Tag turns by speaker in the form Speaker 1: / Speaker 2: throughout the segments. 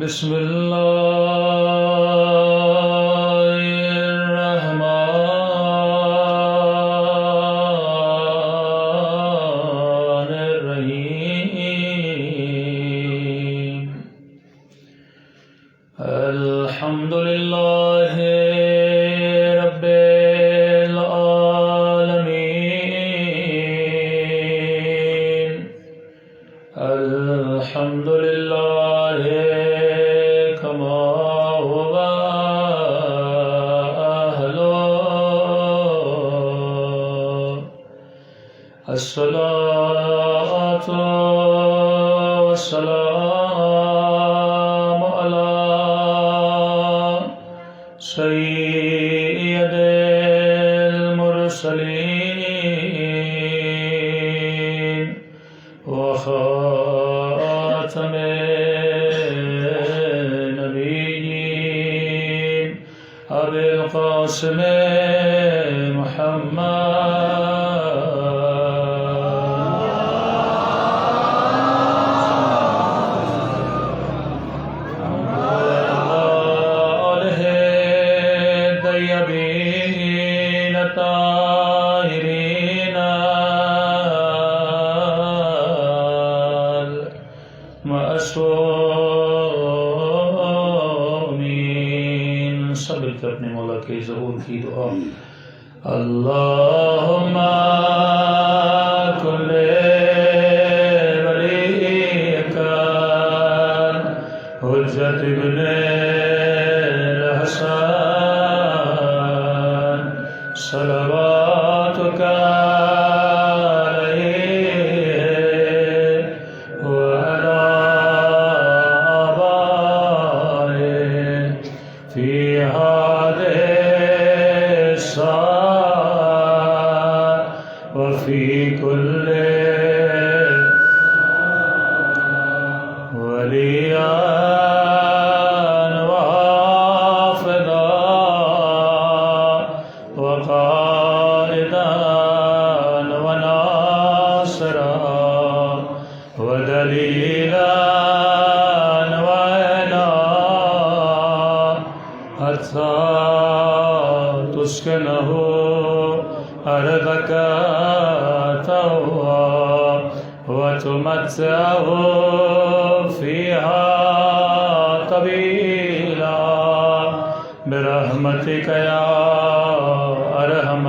Speaker 1: بسم الله الرحمن الرحيم الحمد لله رب العالمين الحمد لله كما هو أهله الصلاة والسلام على سيد المرسلين وخاتم النبيين أبي القاسم آله الطيبين الطاهرين المعصومين صبر کر اپنے مولا کے ظہور کی دعا اللہم کن ولیک حجت ابن الحسن صلواتک علیہ وعلی آبائه فی هذه الساعة وفي كل وليان وحافظا وقائدا وناصرا ودليلا وعينا حتى تسكنه أرضك طوعا وتمتعه فيها طويلا برحمتك يا أرحم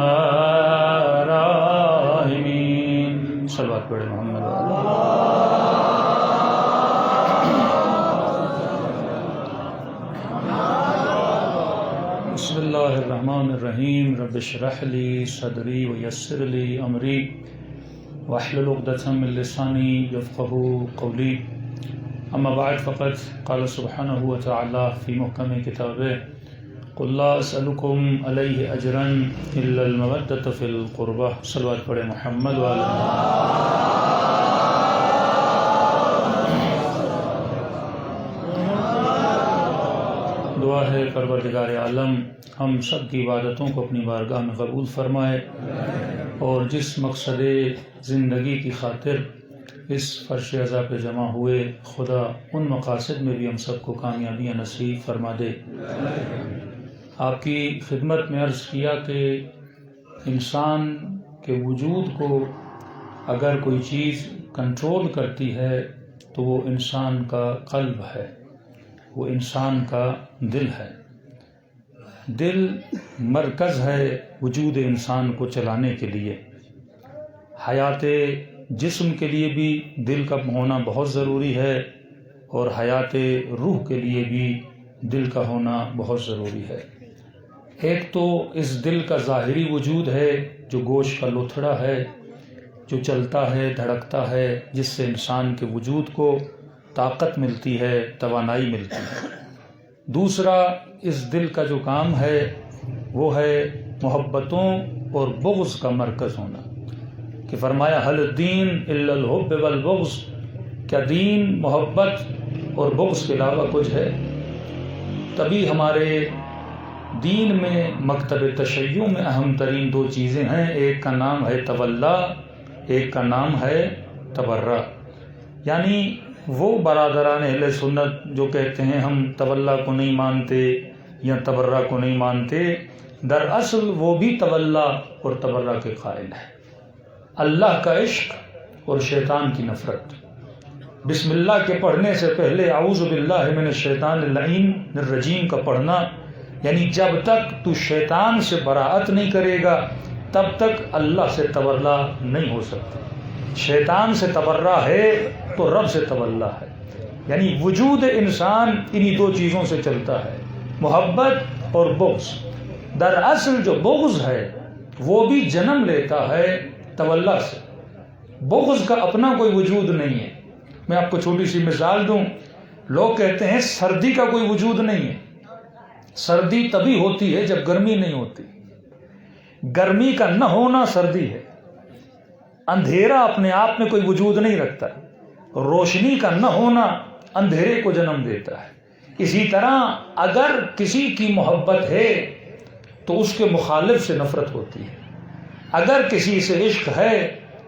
Speaker 1: الراحمين صلوات پڑھے محمد بسم اللہ الرحمن الرحیم رب اشرح لی صدری ویسر لی امری واحلل عقدۃ من لسانی یفقهوا قولی اما بعد فقد قال سبحانه وتعالى في محکم کتابه قل لا اسألكم علیہ اجرا الا المودۃ فی القربہ صلوات پڑھے محمد وعلی دعا ہے پروردگار عالم ہم سب کی عبادتوں کو اپنی بارگاہ میں قبول فرمائے اور جس مقصد زندگی کی خاطر اس فرش عزا پہ جمع ہوئے خدا ان مقاصد میں بھی ہم سب کو کامیابیاں نصیب فرما دے۔ آپ کی خدمت میں عرض کیا کہ انسان کے وجود کو اگر کوئی چیز کنٹرول کرتی ہے تو وہ انسان کا قلب ہے، وہ انسان کا دل ہے۔ دل مرکز ہے وجود انسان کو چلانے کے لیے۔ حیات جسم کے لیے بھی دل کا ہونا بہت ضروری ہے اور حیات روح کے لیے بھی دل کا ہونا بہت ضروری ہے۔ ایک تو اس دل کا ظاہری وجود ہے جو گوشت کا لوتھڑا ہے، جو چلتا ہے دھڑکتا ہے، جس سے انسان کے وجود کو طاقت ملتی ہے، توانائی ملتی ہے۔ دوسرا اس دل کا جو کام ہے وہ ہے محبتوں اور بغض کا مرکز ہونا، کہ فرمایا حل الدین الا الحب والبغض، کیا دین محبت اور بغض کے علاوہ کچھ ہے؟ تبھی ہمارے دین میں مکتب تشیع میں اہم ترین دو چیزیں ہیں، ایک کا نام ہے تولا، ایک کا نام ہے تبرہ، یعنی وہ برادران اہل سنت جو کہتے ہیں ہم تولا کو نہیں مانتے یا تبرہ کو نہیں مانتے، دراصل وہ بھی تولا اور تبرہ کے قائل ہیں۔ اللہ کا عشق اور شیطان کی نفرت۔ بسم اللہ کے پڑھنے سے پہلے اعوذ باللہ من الشیطان اللعین الرجیم کا پڑھنا، یعنی جب تک تو شیطان سے براءت نہیں کرے گا تب تک اللہ سے تبرہ نہیں ہو سکتا۔ شیطان سے تبرہ ہے تو رب سے تولا ہے، یعنی وجود انسان انہی دو چیزوں سے چلتا ہے، محبت اور بغض۔ دراصل جو بغض ہے وہ بھی جنم لیتا ہے تولا سے۔ بغض کا اپنا کوئی وجود نہیں ہے۔ میں آپ کو چھوٹی سی مثال دوں، لوگ کہتے ہیں سردی کا کوئی وجود نہیں ہے۔ سردی تبھی ہوتی ہے جب گرمی نہیں ہوتی۔ گرمی کا نہ ہونا سردی ہے۔ اندھیرا اپنے آپ میں کوئی وجود نہیں رکھتا، روشنی کا نہ ہونا اندھیرے کو جنم دیتا ہے۔ اسی طرح اگر کسی کی محبت ہے تو اس کے مخالف سے نفرت ہوتی ہے، اگر کسی سے عشق ہے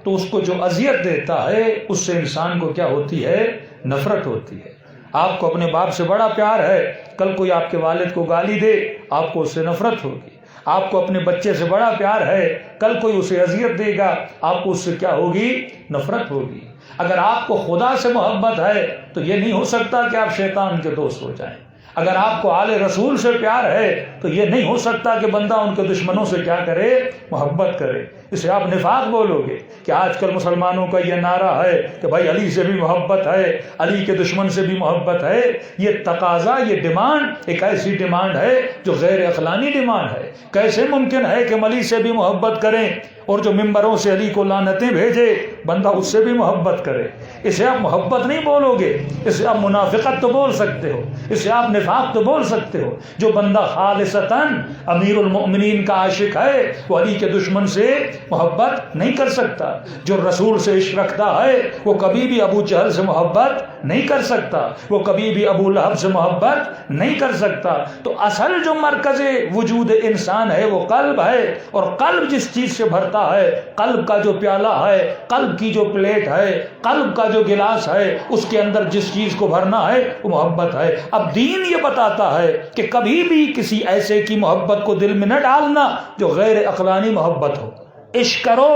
Speaker 1: تو اس کو جو اذیت دیتا ہے اس سے انسان کو کیا ہوتی ہے؟ نفرت ہوتی ہے۔ آپ کو اپنے باپ سے بڑا پیار ہے، کل کوئی آپ کے والد کو گالی دے آپ کو اس سے نفرت ہوگی۔ آپ کو اپنے بچے سے بڑا پیار ہے، کل کوئی اسے اذیت دے گا آپ کو اس سے کیا ہوگی؟ نفرت ہوگی۔ اگر آپ کو خدا سے محبت ہے تو یہ نہیں ہو سکتا کہ آپ شیطان کے دوست ہو جائیں۔ اگر آپ کو آل رسول سے پیار ہے تو یہ نہیں ہو سکتا کہ بندہ ان کے دشمنوں سے کیا کرے؟ محبت کرے۔ اسے آپ نفاق بولو گے کہ آج کل مسلمانوں کا یہ نعرہ ہے کہ بھائی علی سے بھی محبت ہے، علی کے دشمن سے بھی محبت ہے۔ یہ تقاضا، یہ ڈیمانڈ ایک ایسی ڈیمانڈ ہے جو غیر عقلانی ڈیمانڈ ہے۔ کیسے ممکن ہے کہ ہم علی سے بھی محبت کریں اور جو ممبروں سے علی کو لعنتیں بھیجے بندہ اس سے بھی محبت کرے؟ اسے آپ محبت نہیں بولو گے، اسے آپ منافقت تو بول سکتے ہو، اسے آپ نفاق تو بول سکتے ہو۔ جو بندہ خالصتاً امیر المؤمنین کا عاشق ہے وہ علی کے دشمن سے محبت نہیں کر سکتا۔ جو رسول سے عشق رکھتا ہے وہ کبھی بھی ابو جہل سے محبت نہیں کر سکتا، وہ کبھی بھی ابو لہب سے محبت نہیں کر سکتا۔ تو اصل جو مرکز وجود انسان ہے وہ قلب ہے، اور قلب جس چیز سے بھرتا ہے، قلب کا جو پیالہ ہے، قلب کی جو پلیٹ ہے، قلب کا جو گلاس ہے، اس کے اندر جس چیز کو بھرنا ہے وہ محبت ہے۔ اب دین یہ بتاتا ہے کہ کبھی بھی کسی ایسے کی محبت کو دل میں نہ ڈالنا جو غیر عقلانی محبت ہو۔ عشق کرو،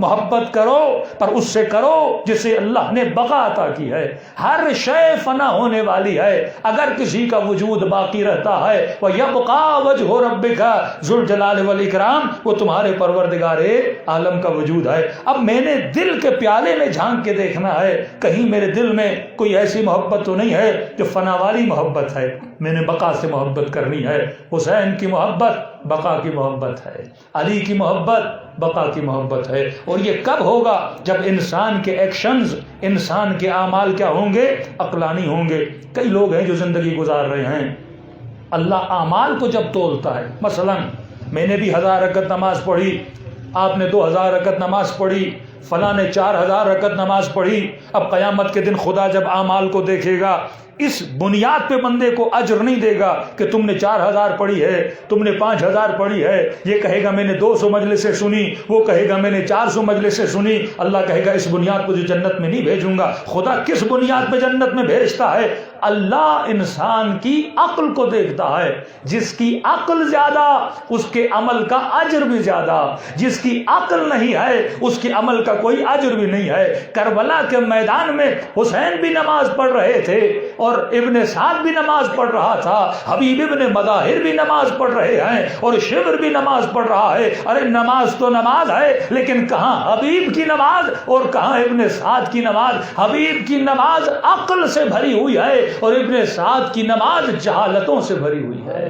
Speaker 1: محبت کرو، پر اس سے کرو جسے اللہ نے بقا عطا کی ہے۔ ہر شے فنا ہونے والی ہے، اگر کسی کا وجود باقی رہتا ہے وَيَبْقَى وَجْهُ رَبِّكَ ذُو الجلال والإکرام، وہ تمہارے پروردگار عالم کا وجود ہے۔ اب میں نے دل کے پیالے میں جھانک کے دیکھنا ہے، کہیں میرے دل میں کوئی ایسی محبت تو نہیں ہے جو فنا والی محبت ہے۔ میں نے بقا سے محبت کرنی ہے۔ حسین کی محبت بقا کی محبت ہے، علی کی محبت بقا کی محبت ہے۔ اور یہ کب ہوگا؟ جب انسان کے ایکشنز، انسان کے اعمال کیا ہوں گے؟ عقلانی ہوں گے۔ کئی لوگ ہیں جو زندگی گزار رہے ہیں، اللہ اعمال کو جب تولتا ہے، مثلا میں نے بھی 1000 رکعت نماز پڑھی، آپ نے 2000 رکعت نماز پڑھی، فلاں نے 4000 رکعت نماز پڑھی۔ اب قیامت کے دن خدا جب اعمال کو دیکھے گا اس بنیاد پہ بندے کو اجر نہیں دے گا کہ تم نے 4000 پڑھی ہے، تم نے 5000 پڑھی ہے۔ یہ کہے گا میں نے 200 مجلسیں سنی، وہ کہے گا میں نے 400 مجلسیں سنی۔ اللہ کہے گا اس بنیاد کو جو جنت میں نہیں بھیجوں گا۔ خدا کس بنیاد پہ جنت میں بھیجتا ہے؟ اللہ انسان کی عقل کو دیکھتا ہے، جس کی عقل زیادہ اس کے عمل کا اجر بھی زیادہ، جس کی عقل نہیں ہے اس کے عمل کا کوئی اجر بھی نہیں ہے۔ کربلا کے میدان میں حسین بھی نماز پڑھ رہے تھے اور ابن سعد بھی نماز پڑھ رہا تھا، حبیب ابن مظاہر بھی نماز پڑھ رہے ہیں اور شبر بھی نماز پڑھ رہا ہے۔ ارے نماز تو نماز ہے، لیکن کہاں حبیب کی نماز اور کہاں ابن سعد کی نماز؟ حبیب کی نماز عقل سے بھری ہوئی ہے اور ابن سعد کی نماز جہالتوں سے بھری ہوئی ہے۔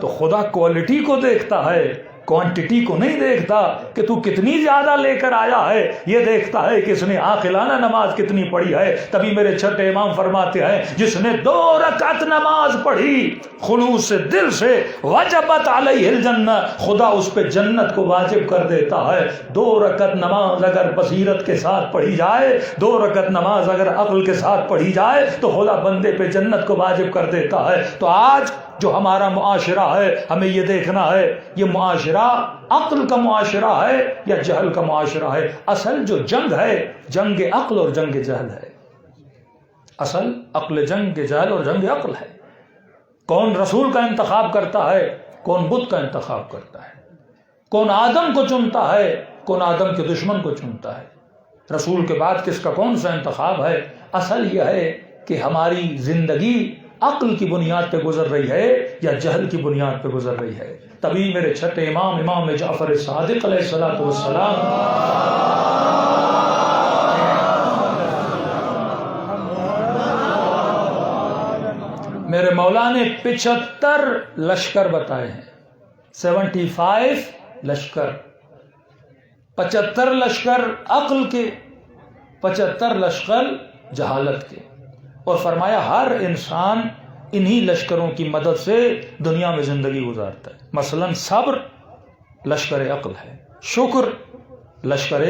Speaker 1: تو خدا کوالٹی کو دیکھتا ہے، کوانٹٹی کو نہیں دیکھتا کہ تو کتنی زیادہ لے کر آیا ہے، یہ دیکھتا ہے کہ اس نے عاقلانہ نماز کتنی پڑھی ہے۔ تبھی میرے چھٹے امام فرماتے ہیں جس نے 2 رکعت نماز پڑھی خلوص سے، دل سے، وجبت علیہ الجنہ، خدا اس پہ جنت کو واجب کر دیتا ہے۔ 2 رکعت نماز اگر بصیرت کے ساتھ پڑھی جائے، 2 رکعت نماز اگر عقل کے ساتھ پڑھی جائے تو خدا بندے پہ جنت کو واجب کر دیتا ہے۔ تو آج جو ہمارا معاشرہ ہے ہمیں یہ دیکھنا ہے یہ معاشرہ عقل کا معاشرہ ہے یا جہل کا معاشرہ ہے. اصل جو جنگ ہے جنگ عقل اور جنگ جہل ہے. اصل عقل جنگ جہل اور جنگ عقل ہے. کون رسول کا انتخاب کرتا ہے، کون بت کا انتخاب کرتا ہے، کون آدم کو چنتا ہے، کون آدم کے دشمن کو چنتا ہے. رسول کے بعد کس کا کون سا انتخاب ہے. اصل یہ ہے کہ ہماری زندگی عقل کی بنیاد پہ گزر رہی ہے یا جہل کی بنیاد پہ گزر رہی ہے. تبھی میرے چھٹے امام جعفر صادق علیہ الصلوۃ والسلام میرے مولا نے 75 لشکر بتائے ہیں. 75 لشکر، 75 لشکر عقل کے، 75 لشکر جہالت کے. اور فرمایا ہر انسان انہی لشکروں کی مدد سے دنیا میں زندگی گزارتا ہے. مثلا صبر لشکر عقل ہے، شکر لشکر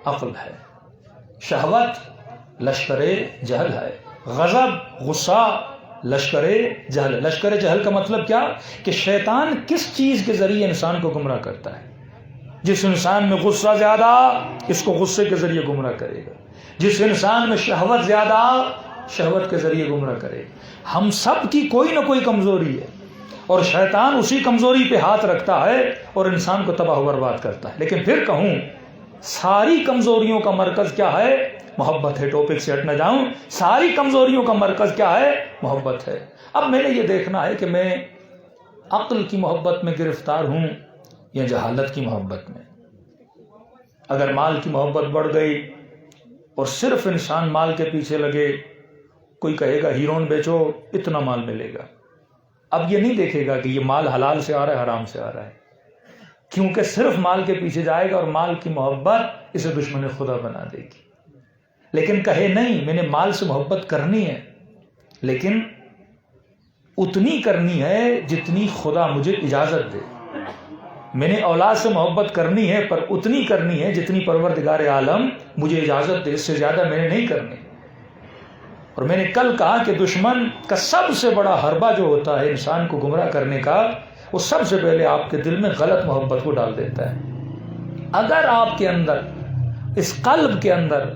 Speaker 1: عقل ہے، شہوت لشکر جہل ہے، غضب غصہ لشکر جہل. لشکر جہل کا مطلب کیا کہ شیطان کس چیز کے ذریعے انسان کو گمراہ کرتا ہے. جس انسان میں غصہ زیادہ اس کو غصے کے ذریعے گمراہ کرے گا، جس انسان میں شہوت زیادہ شہوت کے ذریعے گمراہ کرے. ہم سب کی کوئی نہ کوئی کمزوری ہے اور شیطان اسی کمزوری پہ ہاتھ رکھتا ہے اور انسان کو تباہ و برباد کرتا ہے. لیکن پھر کہوں ساری کمزوریوں کا مرکز کیا ہے؟ محبت ہے. ٹاپک سے ہٹ نہ جاؤں، ساری کمزوریوں کا مرکز کیا ہے؟ محبت ہے. اب میں نے یہ دیکھنا ہے کہ میں عقل کی محبت میں گرفتار ہوں یا جہالت کی محبت میں. اگر مال کی محبت بڑھ گئی اور صرف انسان مال کے پیچھے لگے، کوئی کہے گا ہیرون بیچو اتنا مال ملے گا. اب یہ نہیں دیکھے گا کہ یہ مال حلال سے آ رہا ہے حرام سے آ رہا ہے، کیونکہ صرف مال کے پیچھے جائے گا اور مال کی محبت اسے دشمن خدا بنا دے گی. لیکن کہے نہیں میں نے مال سے محبت کرنی ہے لیکن اتنی کرنی ہے جتنی خدا مجھے اجازت دے. میں نے اولاد سے محبت کرنی ہے پر اتنی کرنی ہے جتنی پروردگار عالم مجھے اجازت دے، اس سے زیادہ میں نے نہیں کرنی. اور میں نے کل کہا کہ دشمن کا سب سے بڑا حربہ جو ہوتا ہے انسان کو گمراہ کرنے کا، وہ سب سے پہلے آپ کے دل میں غلط محبت کو ڈال دیتا ہے. اگر آپ کے اندر اس قلب کے اندر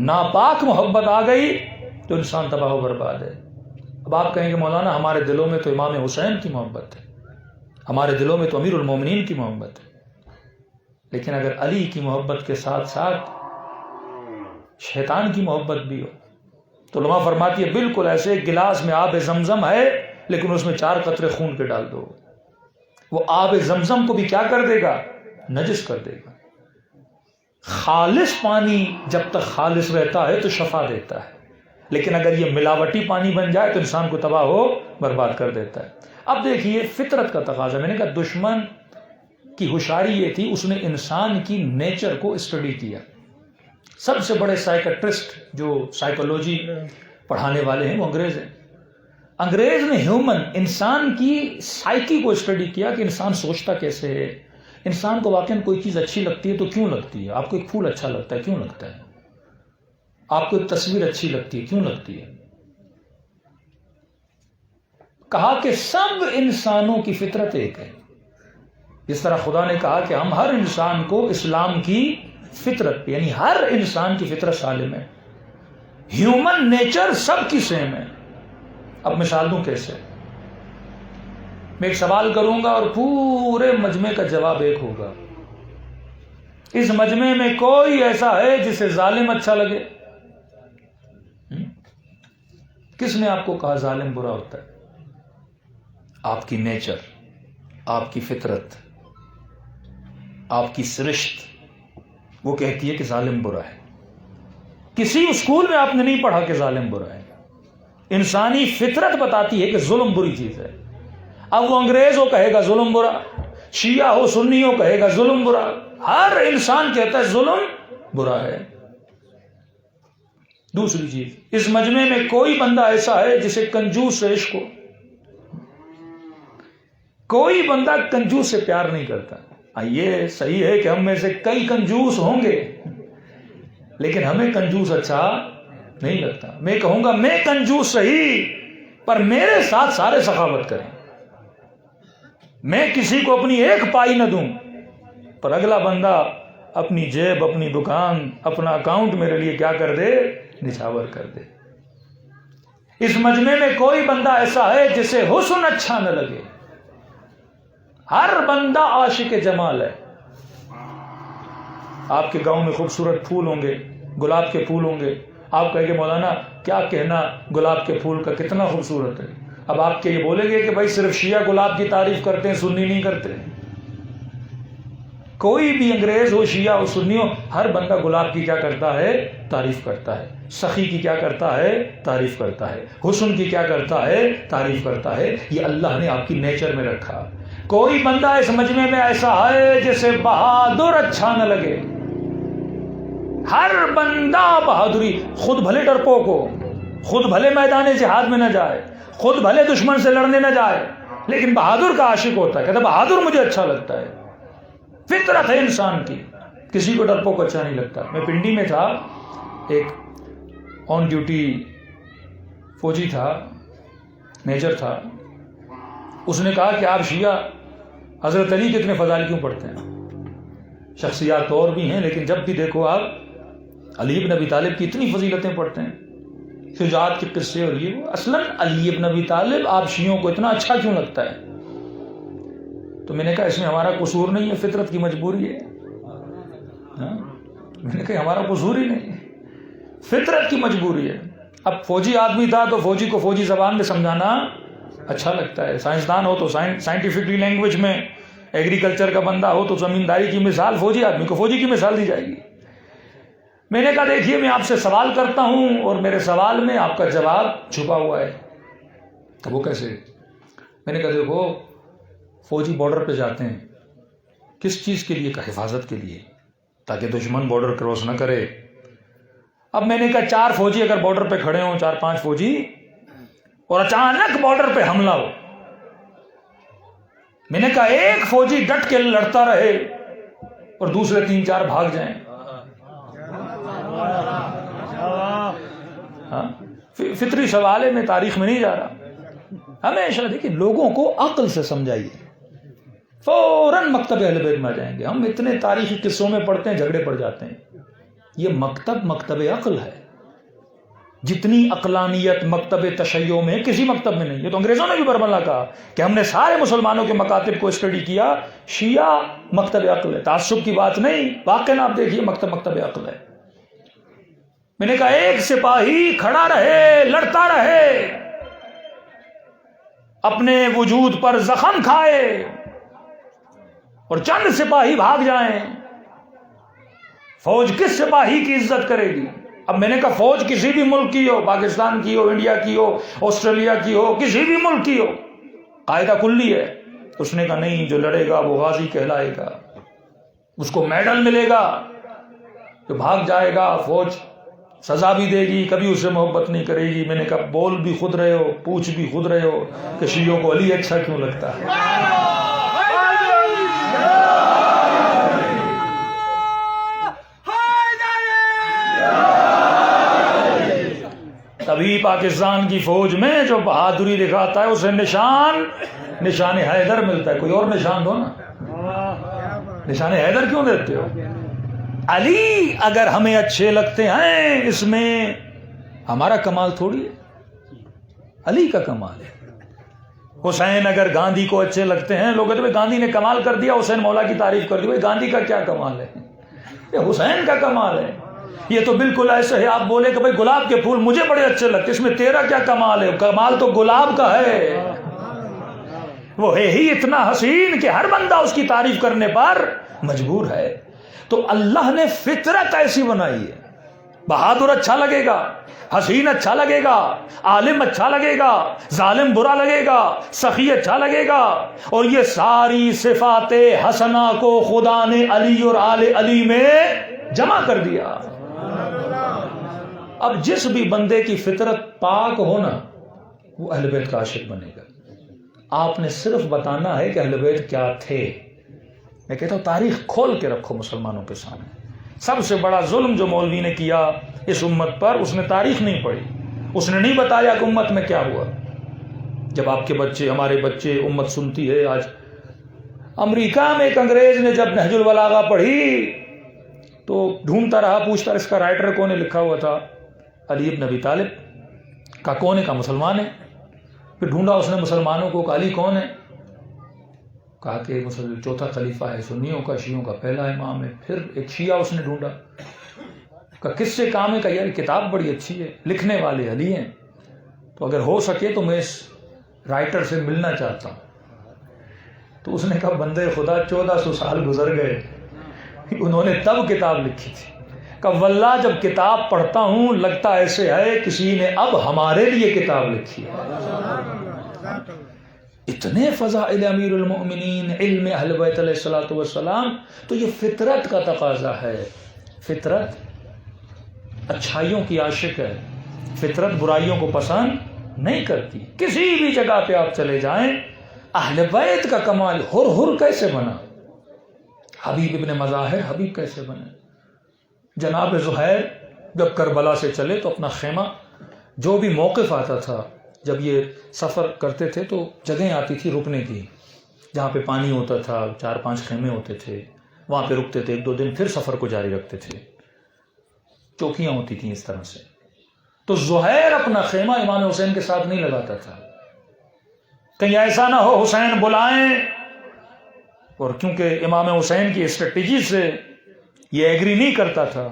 Speaker 1: ناپاک محبت آ گئی تو انسان تباہ و برباد ہے. اب آپ کہیں گے مولانا ہمارے دلوں میں تو امام حسین کی محبت ہے، ہمارے دلوں میں تو امیر المومنین کی محبت ہے. لیکن اگر علی کی محبت کے ساتھ ساتھ شیطان کی محبت بھی ہو تو علماء فرماتی ہے بالکل ایسے ایک گلاس میں آب زمزم ہے لیکن اس میں 4 قطرے خون کے ڈال دو، وہ آب زمزم کو بھی کیا کر دے گا؟ نجس کر دے گا. خالص پانی جب تک خالص رہتا ہے تو شفا دیتا ہے، لیکن اگر یہ ملاوٹی پانی بن جائے تو انسان کو تباہ و برباد کر دیتا ہے. اب دیکھیے فطرت کا تقاضا، میں نے کہا دشمن کی ہوشیاری یہ تھی اس نے انسان کی نیچر کو اسٹڈی کیا. سب سے بڑے سائیکٹرسٹ جو سائیکولوجی پڑھانے والے ہیں وہ انگریز ہیں. انگریز نے ہیومن انسان کی سائیکی کو اسٹڈی کیا کہ انسان سوچتا کیسے ہے، انسان کو واقعاً کوئی چیز اچھی لگتی ہے تو کیوں لگتی ہے. آپ کو ایک پھول اچھا لگتا ہے کیوں لگتا ہے، آپ کو ایک تصویر اچھی لگتی ہے کیوں لگتی ہے. کہا کہ سب انسانوں کی فطرت ایک ہے. جس طرح خدا نے کہا کہ ہم ہر انسان کو اسلام کی فطرت پہ، یعنی ہر انسان کی فطرت سالم ہے، ہیومن نیچر سب کی سیم ہے. اب مثال دوں کیسے؟ میں ایک سوال کروں گا اور پورے مجمع کا جواب ایک ہوگا. اس مجمع میں کوئی ایسا ہے جسے ظالم اچھا لگے؟ کس نے آپ کو کہا ظالم برا ہوتا ہے؟ آپ کی نیچر، آپ کی فطرت، آپ کی سرشت وہ کہتی ہے کہ ظالم برا ہے. کسی اسکول میں آپ نے نہیں پڑھا کہ ظالم برا ہے. انسانی فطرت بتاتی ہے کہ ظلم بری چیز ہے. اب وہ انگریز ہو کہے گا ظلم برا، شیعہ ہو سنی ہو کہے گا ظلم برا، ہر انسان کہتا ہے ظلم برا ہے. دوسری چیز، اس مجمع میں کوئی بندہ ایسا ہے جسے کنجوس سے عشق ہو؟ کوئی بندہ کنجوس سے پیار نہیں کرتا. یہ صحیح ہے کہ ہم میں سے کئی کنجوس ہوں گے لیکن ہمیں کنجوس اچھا نہیں لگتا. میں کہوں گا میں کنجوس صحیح پر میرے ساتھ سارے سخاوت کریں. میں کسی کو اپنی ایک پائی نہ دوں، پر اگلا بندہ اپنی جیب، اپنی دکان، اپنا اکاؤنٹ میرے لیے کیا کر دے؟ نچھاور کر دے۔ اس مجمع میں کوئی بندہ ایسا ہے جسے حسن اچھا نہ لگے، ہر بندہ عاشق جمال ہے۔ آپ کے گاؤں میں خوبصورت پھول ہوں گے، گلاب کے پھول ہوں گے، آپ کہیں گے مولانا کیا کہنا گلاب کے پھول کا، کتنا خوبصورت ہے۔ اب آپ کے یہ بولیں گے کہ بھائی صرف شیعہ گلاب کی تعریف کرتے ہیں، سنی نہیں کرتے۔ کوئی بھی انگریز ہو، شیعہ ہو، سنی ہو، ہر بندہ گلاب کی کیا کرتا ہے؟ تعریف کرتا ہے۔ سخی کی کیا کرتا ہے؟ تعریف کرتا ہے۔ حسن کی کیا کرتا ہے؟ تعریف کرتا ہے۔ یہ اللہ نے آپ کی نیچر میں رکھا۔ کوئی بندہ اس مجمع میں ایسا ہے جسے بہادر اچھا نہ لگے، ہر بندہ بہادری، خود بھلے ڈرپوک ہو، خود بھلے میدان جہاد میں نہ جائے، خود بھلے دشمن سے لڑنے نہ جائے، لیکن بہادر کا عاشق ہوتا ہے، کہتا ہے بہادر مجھے اچھا لگتا ہے۔ فطرت ہے انسان کی، کسی کو ڈرپوک اچھا نہیں لگتا۔ میں پنڈی میں تھا، ایک آن ڈیوٹی فوجی تھا، میجر تھا، اس نے کہا کہ آپ شیعہ حضرت علی کے اتنے فضائل کیوں پڑھتے ہیں؟ شخصیات اور بھی ہیں لیکن جب بھی دیکھو آپ علی بن ابی طالب کی اتنی فضیلتیں پڑھتے ہیں، شجاعت کے قصے اور یہ وہ۔ اصلاً علی بن ابی طالب آپ شیعوں کو اتنا اچھا کیوں لگتا ہے؟ تو میں نے کہا اس میں ہمارا قصور نہیں ہے، فطرت کی مجبوری ہے۔ میں نے کہا ہمارا قصور ہی نہیں ہے، فطرت کی مجبوری ہے۔ اب فوجی آدمی تھا تو فوجی کو فوجی زبان میں سمجھانا اچھا لگتا ہے، سائنسدان ہو تو سائنٹیفکلی لینگویج میں، ایگریکلچر کا بندہ ہو تو زمینداری کی مثال فوجی آدمی کو فوجی کی مثال دی جائے گی۔ میں نے کہا دیکھیے میں آپ سے سوال کرتا ہوں اور میرے سوال میں آپ کا جواب چھپا ہوا ہے۔ تو وہ کیسے؟ میں نے کہا دیکھو فوجی بارڈر پہ جاتے ہیں کس چیز کے لیے؟ حفاظت کے لیے، تاکہ دشمن بارڈر کراس نہ کرے۔ اب میں نے کہا 4 فوجی اگر بارڈر پہ کھڑے ہوں، 4-5 فوجی، اور اچانک بارڈر پہ حملہ ہو، میں نے کہا ایک فوجی ڈٹ کے لڑتا رہے اور دوسرے 3-4 بھاگ جائیں۔ فطری سوال ہے، میں تاریخ میں نہیں جا رہا۔ ہمیشہ دیکھیں لوگوں کو عقل سے سمجھائیے، فوراً مکتب اہل بیت میں آ جائیں گے۔ ہم اتنے تاریخی قصوں میں پڑھتے ہیں، جھگڑے پڑ جاتے ہیں۔ یہ مکتب عقل ہے۔ جتنی عقلانیت مکتب تشیع میں کسی مکتب میں نہیں۔ یہ تو انگریزوں نے بھی برملا کہا کہ ہم نے سارے مسلمانوں کے مکاتب کو اسٹڈی کیا، شیعہ مکتب عقل ہے، تعصب کی بات نہیں، واقعاً آپ دیکھیے مکتب عقل ہے۔ میں نے کہا ایک سپاہی کھڑا رہے، لڑتا رہے، اپنے وجود پر زخم کھائے اور چند سپاہی بھاگ جائیں، فوج کس سپاہی کی عزت کرے گی؟ اب میں نے کہا فوج کسی بھی ملک کی ہو، پاکستان کی ہو، انڈیا کی ہو، آسٹریلیا کی ہو، کسی بھی ملک کی ہو، قاعدہ کلی ہے۔ اس نے کہا نہیں، جو لڑے گا وہ غازی کہلائے گا، اس کو میڈل ملے گا، جو بھاگ جائے گا فوج سزا بھی دے گی، کبھی اسے محبت نہیں کرے گی۔ میں نے کہا بول بھی خود رہے ہو، پوچھ بھی خود رہے ہو کہ شیعوں کو علی اچھا کیوں لگتا ہے۔ تبھی پاکستان کی فوج میں جو بہادری دکھاتا ہے اسے نشان حیدر ملتا ہے۔ کوئی اور نشان دو نا، نشان حیدر کیوں دیتے ہو؟ علی اگر ہمیں اچھے لگتے ہیں اس میں ہمارا کمال تھوڑی ہے، علی کا کمال ہے۔ حسین اگر گاندھی کو اچھے لگتے ہیں، لوگ کہتے ہیں گاندھی نے کمال کر دیا، حسین مولا کی تعریف کر دی۔ بھائی گاندھی کا کیا کمال ہے؟ یہ حسین کا کمال ہے۔ یہ تو بالکل ایسے ہے آپ بولے کہ بھائی گلاب کے پھول مجھے بڑے اچھے لگتے، اس میں تیرا کیا کمال ہے؟ کمال تو گلاب کا ہے، وہ ہے ہی اتنا حسین کہ ہر بندہ اس کی تعریف کرنے پر مجبور ہے۔ تو اللہ نے فطرت ایسی بنائی ہے، بہادر اچھا لگے گا، حسین اچھا لگے گا، عالم اچھا لگے گا، ظالم برا لگے گا، سخی اچھا لگے گا، اور یہ ساری صفات حسنہ کو خدا نے علی اور آل علی میں جمع کر دیا۔ اب جس بھی بندے کی فطرت پاک ہونا وہ اہل بیت کا عاشق بنے گا۔ آپ نے صرف بتانا ہے کہ اہل بیت کیا تھے۔ میں کہتا ہوں تاریخ کھول کے رکھو مسلمانوں کے سامنے۔ سب سے بڑا ظلم جو مولوی نے کیا اس امت پر، اس نے تاریخ نہیں پڑھی، اس نے نہیں بتایا کہ امت میں کیا ہوا۔ جب آپ کے بچے، ہمارے بچے، امت سنتی ہے آج امریکہ میں ایک انگریز نے جب نہج البلاغہ پڑھی تو ڈھونڈتا رہا، پوچھتا اس کا رائٹر کون ہے، لکھا ہوا تھا علی ابن ابی طالب کا، کون ہے، کا مسلمان ہے۔ پھر ڈھونڈا اس نے مسلمانوں کو کہ علی کون ہے، کہا کہ چوتھا خلیفہ ہے سنیوں کا، شیعوں کا پہلا امام ہے۔ پھر ایک شیعہ اس نے ڈھونڈا، کہ کس سے کام ہے، کہ یار کتاب بڑی اچھی ہے، لکھنے والے علی ہیں، تو اگر ہو سکے تو میں اس رائٹر سے ملنا چاہتا ہوں۔ تو اس نے کہا بندے خدا 1400 سال گزر گئے، انہوں نے تب کتاب لکھی تھی، کہ واللہ جب کتاب پڑھتا ہوں لگتا ایسے ہے کسی نے اب ہمارے لیے کتاب لکھی ہے۔ اتنے فضائل امیر المؤمنین، علم اہل بیت علیہ الصلوۃ والسلام، تو یہ فطرت کا تقاضا ہے۔ فطرت اچھائیوں کی عاشق ہے، فطرت برائیوں کو پسند نہیں کرتی۔ کسی بھی جگہ پہ آپ چلے جائیں، اہل بیت کا کمال ہر کیسے بنا، حبیب ابن مظاہر حبیب کیسے بنے۔ جناب زہیر جب کربلا سے چلے تو اپنا خیمہ، جو بھی موقف آتا تھا، جب یہ سفر کرتے تھے تو جگہیں آتی تھی رکنے کی، جہاں پہ پانی ہوتا تھا، 4-5 خیمے ہوتے تھے، وہاں پہ رکتے تھے 1-2 دن، پھر سفر کو جاری رکھتے تھے، چوکیاں ہوتی تھیں اس طرح سے۔ تو زہیر اپنا خیمہ امام حسین کے ساتھ نہیں لگاتا تھا، کہیں ایسا نہ ہو حسین بلائیں، اور کیونکہ امام حسین کی اسٹریٹجی سے یہ ایگری نہیں کرتا تھا،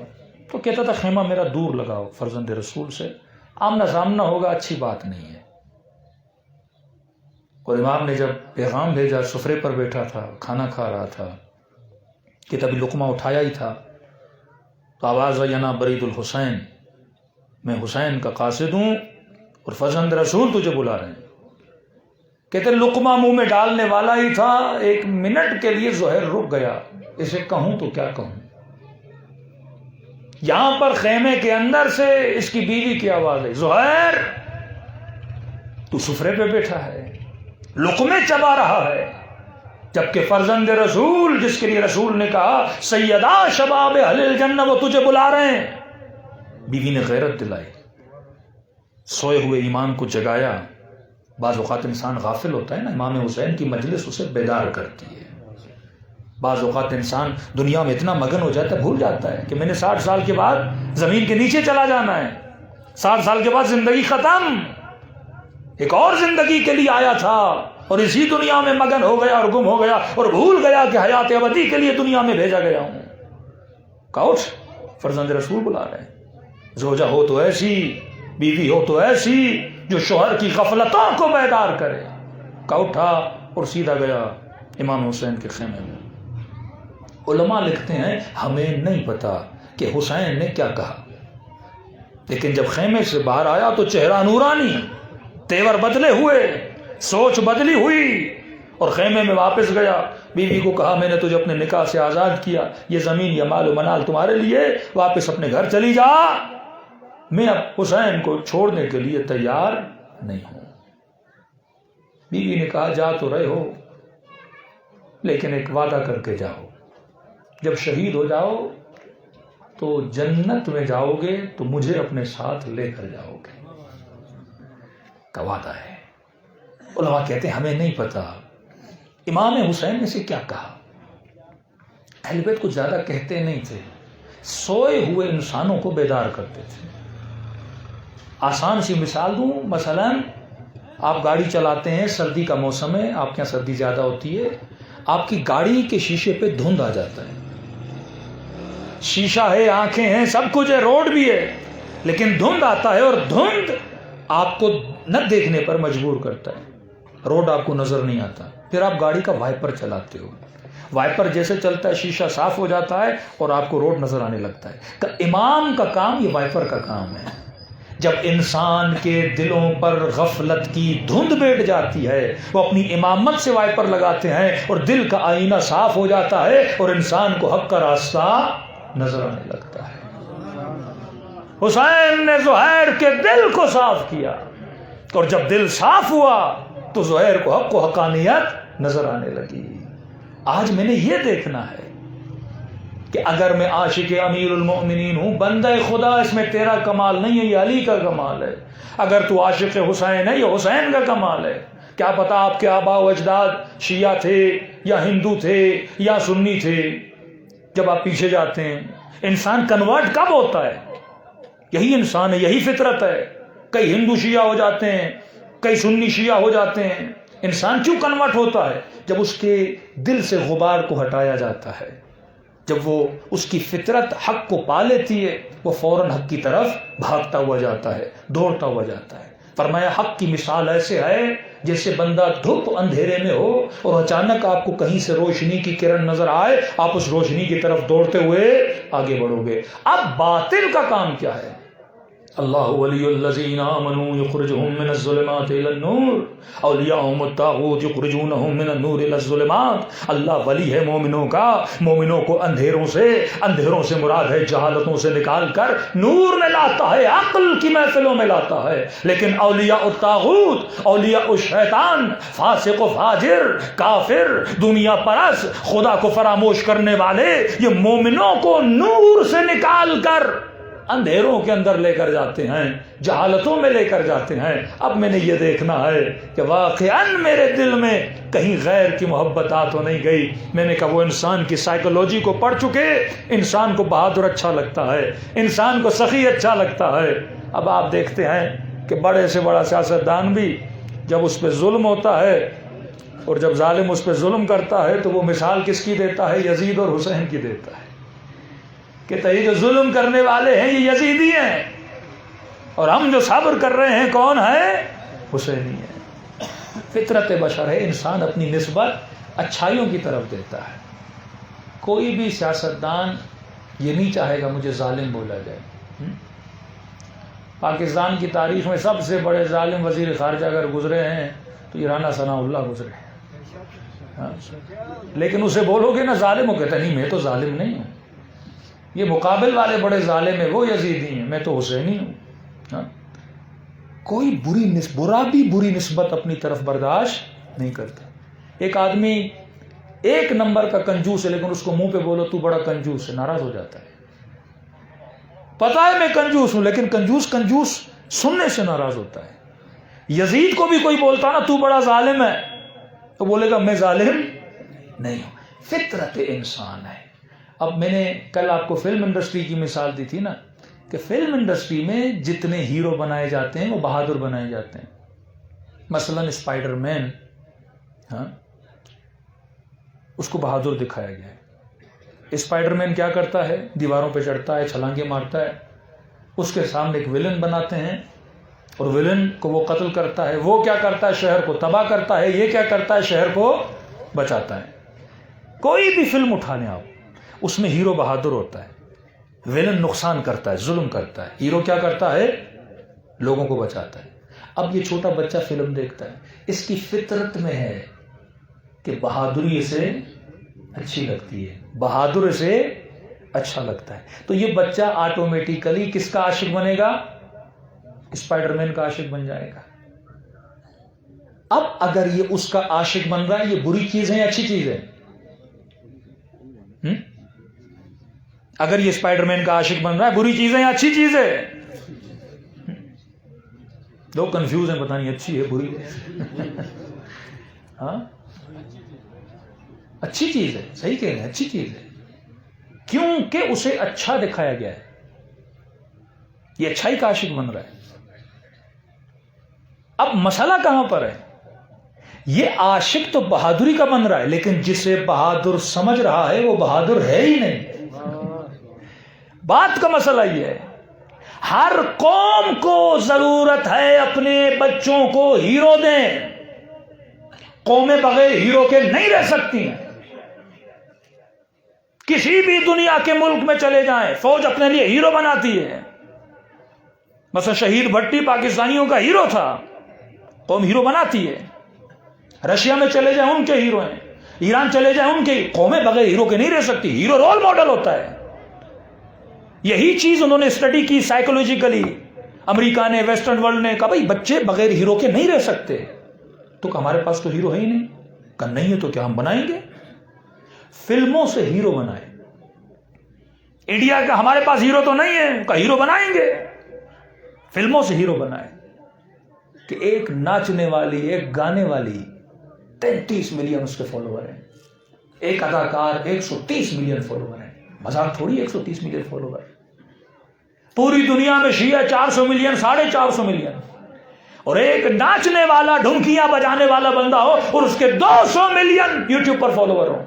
Speaker 1: تو کہتا تھا خیمہ میرا دور لگاؤ، فرزند رسول سے آمنا سامنا ہوگا، اچھی بات نہیں ہے۔ اور امام نے جب پیغام بھیجا، سفرے پر بیٹھا تھا، کھانا کھا رہا تھا، کہ تبھی لقمہ اٹھایا ہی تھا، تو آواز آئی انا برید الحسین، میں حسین کا قاصد ہوں اور فرزند رسول تجھے بلا رہے ہیں۔ کہتے لقمہ منہ میں ڈالنے والا ہی تھا، 1 منٹ کے لیے زہیر رک گیا، اسے کہوں تو کیا کہوں۔ یہاں پر خیمے کے اندر سے اس کی بیوی کی آواز ہے، زہیر تو سفرے پہ بیٹھا ہے، لقمے چبا رہا ہے، جبکہ فرزند رسول، جس کے لیے رسول نے کہا سیدہ شباب اہل الجنہ، وہ تجھے بلا رہے ہیں۔ بیوی نے غیرت دلائی، سوئے ہوئے ایمان کو جگایا۔ بعض اوقات انسان غافل ہوتا ہے نا، امام حسین کی مجلس اسے بیدار کرتی ہے۔ بعض اوقات انسان دنیا میں اتنا مگن ہو جاتا ہے، بھول جاتا ہے کہ میں نے 60 سال کے بعد زمین کے نیچے چلا جانا ہے، 60 سال کے بعد زندگی ختم، ایک اور زندگی کے لیے آیا تھا اور اسی دنیا میں مگن ہو گیا اور گم ہو گیا اور بھول گیا کہ حیات ابدی کے لیے دنیا میں بھیجا گیا ہوں۔ کہا اٹھ، فرزند رسول بلا رہے ہیں، زوجہ ہو تو ایسی، بیوی ہو تو ایسی جو شوہر کی غفلتوں کو بیدار کرے۔ کہا اٹھا اور سیدھا گیا امام حسین کے خیمے میں۔ علماء لکھتے ہیں ہمیں نہیں پتا کہ حسین نے کیا کہا، لیکن جب خیمے سے باہر آیا تو چہرہ نورانی، تیور بدلے ہوئے، سوچ بدلی ہوئی، اور خیمے میں واپس گیا۔ بیوی کو کہا میں نے تجھے اپنے نکاح سے آزاد کیا، یہ زمین یا مال و منال تمہارے لیے، واپس اپنے گھر چلی جا، میں اب حسین کو چھوڑنے کے لیے تیار نہیں ہوں۔ بیوی نے کہا جا تو رہے ہو، لیکن ایک وعدہ کر کے جاؤ، جب شہید ہو جاؤ تو جنت میں جاؤ گے تو مجھے اپنے ساتھ لے کر جاؤ گے، کا وعدہ ہے۔ علماء کہتے ہیں ہمیں نہیں پتا امام حسین نے سے کیا کہا۔ اہل بیت کو زیادہ کہتے نہیں تھے، سوئے ہوئے انسانوں کو بیدار کرتے تھے۔ آسان سی مثال دوں، مثلا آپ گاڑی چلاتے ہیں، سردی کا موسم ہے، آپ کے یہاں سردی زیادہ ہوتی ہے، آپ کی گاڑی کے شیشے پہ دھند آ جاتا ہے، شیشہ ہے، آنکھیں ہیں، سب کچھ ہے، روڈ بھی ہے، لیکن دھند آتا ہے، اور دھند آپ کو نہ دیکھنے پر مجبور کرتا ہے، روڈ آپ کو نظر نہیں آتا، پھر آپ گاڑی کا وائپر چلاتے ہو، وائپر جیسے چلتا ہے شیشہ صاف ہو جاتا ہے اور آپ کو روڈ نظر آنے لگتا ہے۔ کہ امام کا کام یہ وائپر کا کام ہے۔ جب انسان کے دلوں پر غفلت کی دھند بیٹھ جاتی ہے، وہ اپنی امامت سے وائپر لگاتے ہیں اور دل کا آئینہ صاف ہو جاتا ہے اور انسان کو حق کا راستہ نظر آنے لگتا ہے۔ حسین نے زہیر کے دل کو صاف کیا، اور جب دل صاف ہوا تو زہیر کو حق و حقانیت نظر آنے لگی۔ آج میں نے یہ دیکھنا ہے کہ اگر میں عاشق امیر المؤمنین ہوں، بندہ خدا، اس میں تیرا کمال نہیں ہے، یہ علی کا کمال ہے۔ اگر تو عاشق حسین ہے، یہ حسین کا کمال ہے۔ کیا پتا آپ کے آبا و اجداد شیعہ تھے یا ہندو تھے یا سنی تھے. جب آپ پیچھے جاتے ہیں انسان کنورٹ کب ہوتا ہے؟ یہی انسان ہے, یہی فطرت ہے. کئی ہندو شیعہ ہو جاتے ہیں, کئی سنی شیعہ ہو جاتے ہیں. انسان کیوں کنورٹ ہوتا ہے؟ جب اس کے دل سے غبار کو ہٹایا جاتا ہے, جب وہ اس کی فطرت حق کو پا لیتی ہے, وہ فوراً حق کی طرف بھاگتا ہوا جاتا ہے, دوڑتا ہوا جاتا ہے. فرمایا حق کی مثال ایسے ہے جیسے بندہ دھوپ اندھیرے میں ہو اور اچانک آپ کو کہیں سے روشنی کی کرن نظر آئے, آپ اس روشنی کی طرف دوڑتے ہوئے آگے بڑھو گے. اب باطل کا کام کیا ہے؟ اللہ ولی الذین آمنوا یخرجہم من الظلمات الی النور اولیاءہم الطاغوت یخرجونہم من النور الی الظلمات. اللہ ولی ہے مومنوں کا, مومنوں کو اندھیروں سے مراد ہے جہالتوں سے نکال کر نور میں لاتا ہے, عقل کی محفلوں میں لاتا ہے. لیکن اولیاء الطاغوت, اولیاء الشیطان, فاسق و فاجر, کافر, دنیا پرست, خدا کو فراموش کرنے والے, یہ مومنوں کو نور سے نکال کر اندھیروں کے اندر لے کر جاتے ہیں, جہالتوں میں لے کر جاتے ہیں. اب میں نے یہ دیکھنا ہے کہ واقعاً میرے دل میں کہیں غیر کی محبت آ تو نہیں گئی. میں نے کہا وہ انسان کی سائیکولوجی کو پڑھ چکے, انسان کو بہادر اچھا لگتا ہے, انسان کو سخی اچھا لگتا ہے. اب آپ دیکھتے ہیں کہ بڑے سے بڑا سیاستدان بھی جب اس پہ ظلم ہوتا ہے اور جب ظالم اس پہ ظلم کرتا ہے تو وہ مثال کس کی دیتا ہے؟ یزید اور حسین کی دیتا ہے کہ یہ جو ظلم کرنے والے ہیں یہ یزیدی ہیں اور ہم جو صبر کر رہے ہیں کون ہے؟ حسینی ہے. فطرت بشر ہے, انسان اپنی نسبت اچھائیوں کی طرف دیتا ہے. کوئی بھی سیاستدان یہ نہیں چاہے گا مجھے ظالم بولا جائے. پاکستان کی تاریخ میں سب سے بڑے ظالم وزیر خارجہ اگر گزرے ہیں تو یہ رانا ثناء اللہ گزرے ہیں. لیکن اسے بولو گے نا ظالم, ہو کہتا نہیں میں تو ظالم نہیں ہوں, یہ مقابل والے بڑے ظالم ہیں وہ یزیدی ہیں, میں تو حسینی ہوں. کوئی برا بھی بری نسبت اپنی طرف برداشت نہیں کرتا. ایک آدمی ایک نمبر کا کنجوس ہے لیکن اس کو منہ پہ بولو تو بڑا کنجوس ہے, ناراض ہو جاتا ہے. پتا ہے میں کنجوس ہوں لیکن کنجوس سننے سے ناراض ہوتا ہے. یزید کو بھی کوئی بولتا نا تو بڑا ظالم ہے تو بولے گا میں ظالم نہیں ہوں. فطرت انسان ہے. اب میں نے کل آپ کو فلم انڈسٹری کی مثال دی تھی نا کہ فلم انڈسٹری میں جتنے ہیرو بنائے جاتے ہیں وہ بہادر بنائے جاتے ہیں. مثلا اسپائڈر مین, اس کو بہادر دکھایا گیا ہے. اسپائڈر مین کیا کرتا ہے؟ دیواروں پہ چڑھتا ہے, چھلانگے مارتا ہے. اس کے سامنے ایک ولن بناتے ہیں اور ولن کو وہ قتل کرتا ہے. وہ کیا کرتا ہے؟ شہر کو تباہ کرتا ہے. یہ کیا کرتا ہے؟ شہر کو بچاتا ہے. کوئی بھی فلم اٹھا لیں آپ, اس میں ہیرو بہادر ہوتا ہے, ویلن نقصان کرتا ہے, ظلم کرتا ہے. ہیرو کیا کرتا ہے؟ لوگوں کو بچاتا ہے. اب یہ چھوٹا بچہ فلم دیکھتا ہے, اس کی فطرت میں ہے کہ بہادری اسے اچھی لگتی ہے, بہادر اسے اچھا لگتا ہے. تو یہ بچہ آٹومیٹیکلی کس کا عاشق بنے گا؟ اسپائڈر مین کا عاشق بن جائے گا. اب اگر یہ اس کا عاشق بن رہا ہے, یہ بری چیز ہے یا اچھی چیز ہے؟ اگر یہ اسپائڈر مین کا عاشق بن رہا ہے, بری چیز ہے یا اچھی چیز ہے؟ لوگ کنفیوز ہیں, پتہ نہیں اچھی ہے بری ہے. ہاں اچھی چیز ہے, صحیح کہہ رہے ہیں, اچھی چیز ہے کیونکہ اسے اچھا دکھایا گیا ہے. یہ اچھائی کا عاشق بن رہا ہے. اب مسئلہ کہاں پر ہے؟ یہ عاشق تو بہادری کا بن رہا ہے لیکن جسے بہادر سمجھ رہا ہے وہ بہادر ہے ہی نہیں. بات کا مسئلہ یہ ہے, ہر قوم کو ضرورت ہے اپنے بچوں کو ہیرو دیں. قومیں بغیر ہیرو کے نہیں رہ سکتی ہیں. کسی بھی دنیا کے ملک میں چلے جائیں, فوج اپنے لیے ہیرو بناتی ہے. مثلا شہید بھٹی پاکستانیوں کا ہیرو تھا, قوم ہیرو بناتی ہے. رشیا میں چلے جائیں ان کے ہیرو ہیں, ایران چلے جائیں ان کے. قومیں بغیر ہیرو کے نہیں رہ سکتی. ہیرو رول ماڈل ہوتا ہے. یہی چیز انہوں نے اسٹڈی کی سائیکولوجیکلی. امریکہ نے, ویسٹرن ورلڈ نے کہا بھائی بچے بغیر ہیرو کے نہیں رہ سکتے. تو کہ ہمارے پاس تو ہیرو ہے ہی نہیں. کہ نہیں ہے تو کیا ہم بنائیں گے؟ فلموں سے ہیرو بنائیں. انڈیا کا ہمارے پاس ہیرو تو نہیں ہے, کہ ہیرو بنائیں گے. فلموں سے ہیرو بنائیں.
Speaker 2: کہ ایک ناچنے والی، ایک گانے والی 33 ملین اس کے فالوور ہیں، ایک اداکار 130 ملین فالوور ہیں. مذاق تھوڑی 130 ملین فالوور. پوری دنیا میں شیعہ 400 ملین، 450 ملین، اور ایک ناچنے والا، ڈھنکیاں بجانے والا بندہ ہو اور اس کے 200 ملین یوٹیوب پر فالوور ہو.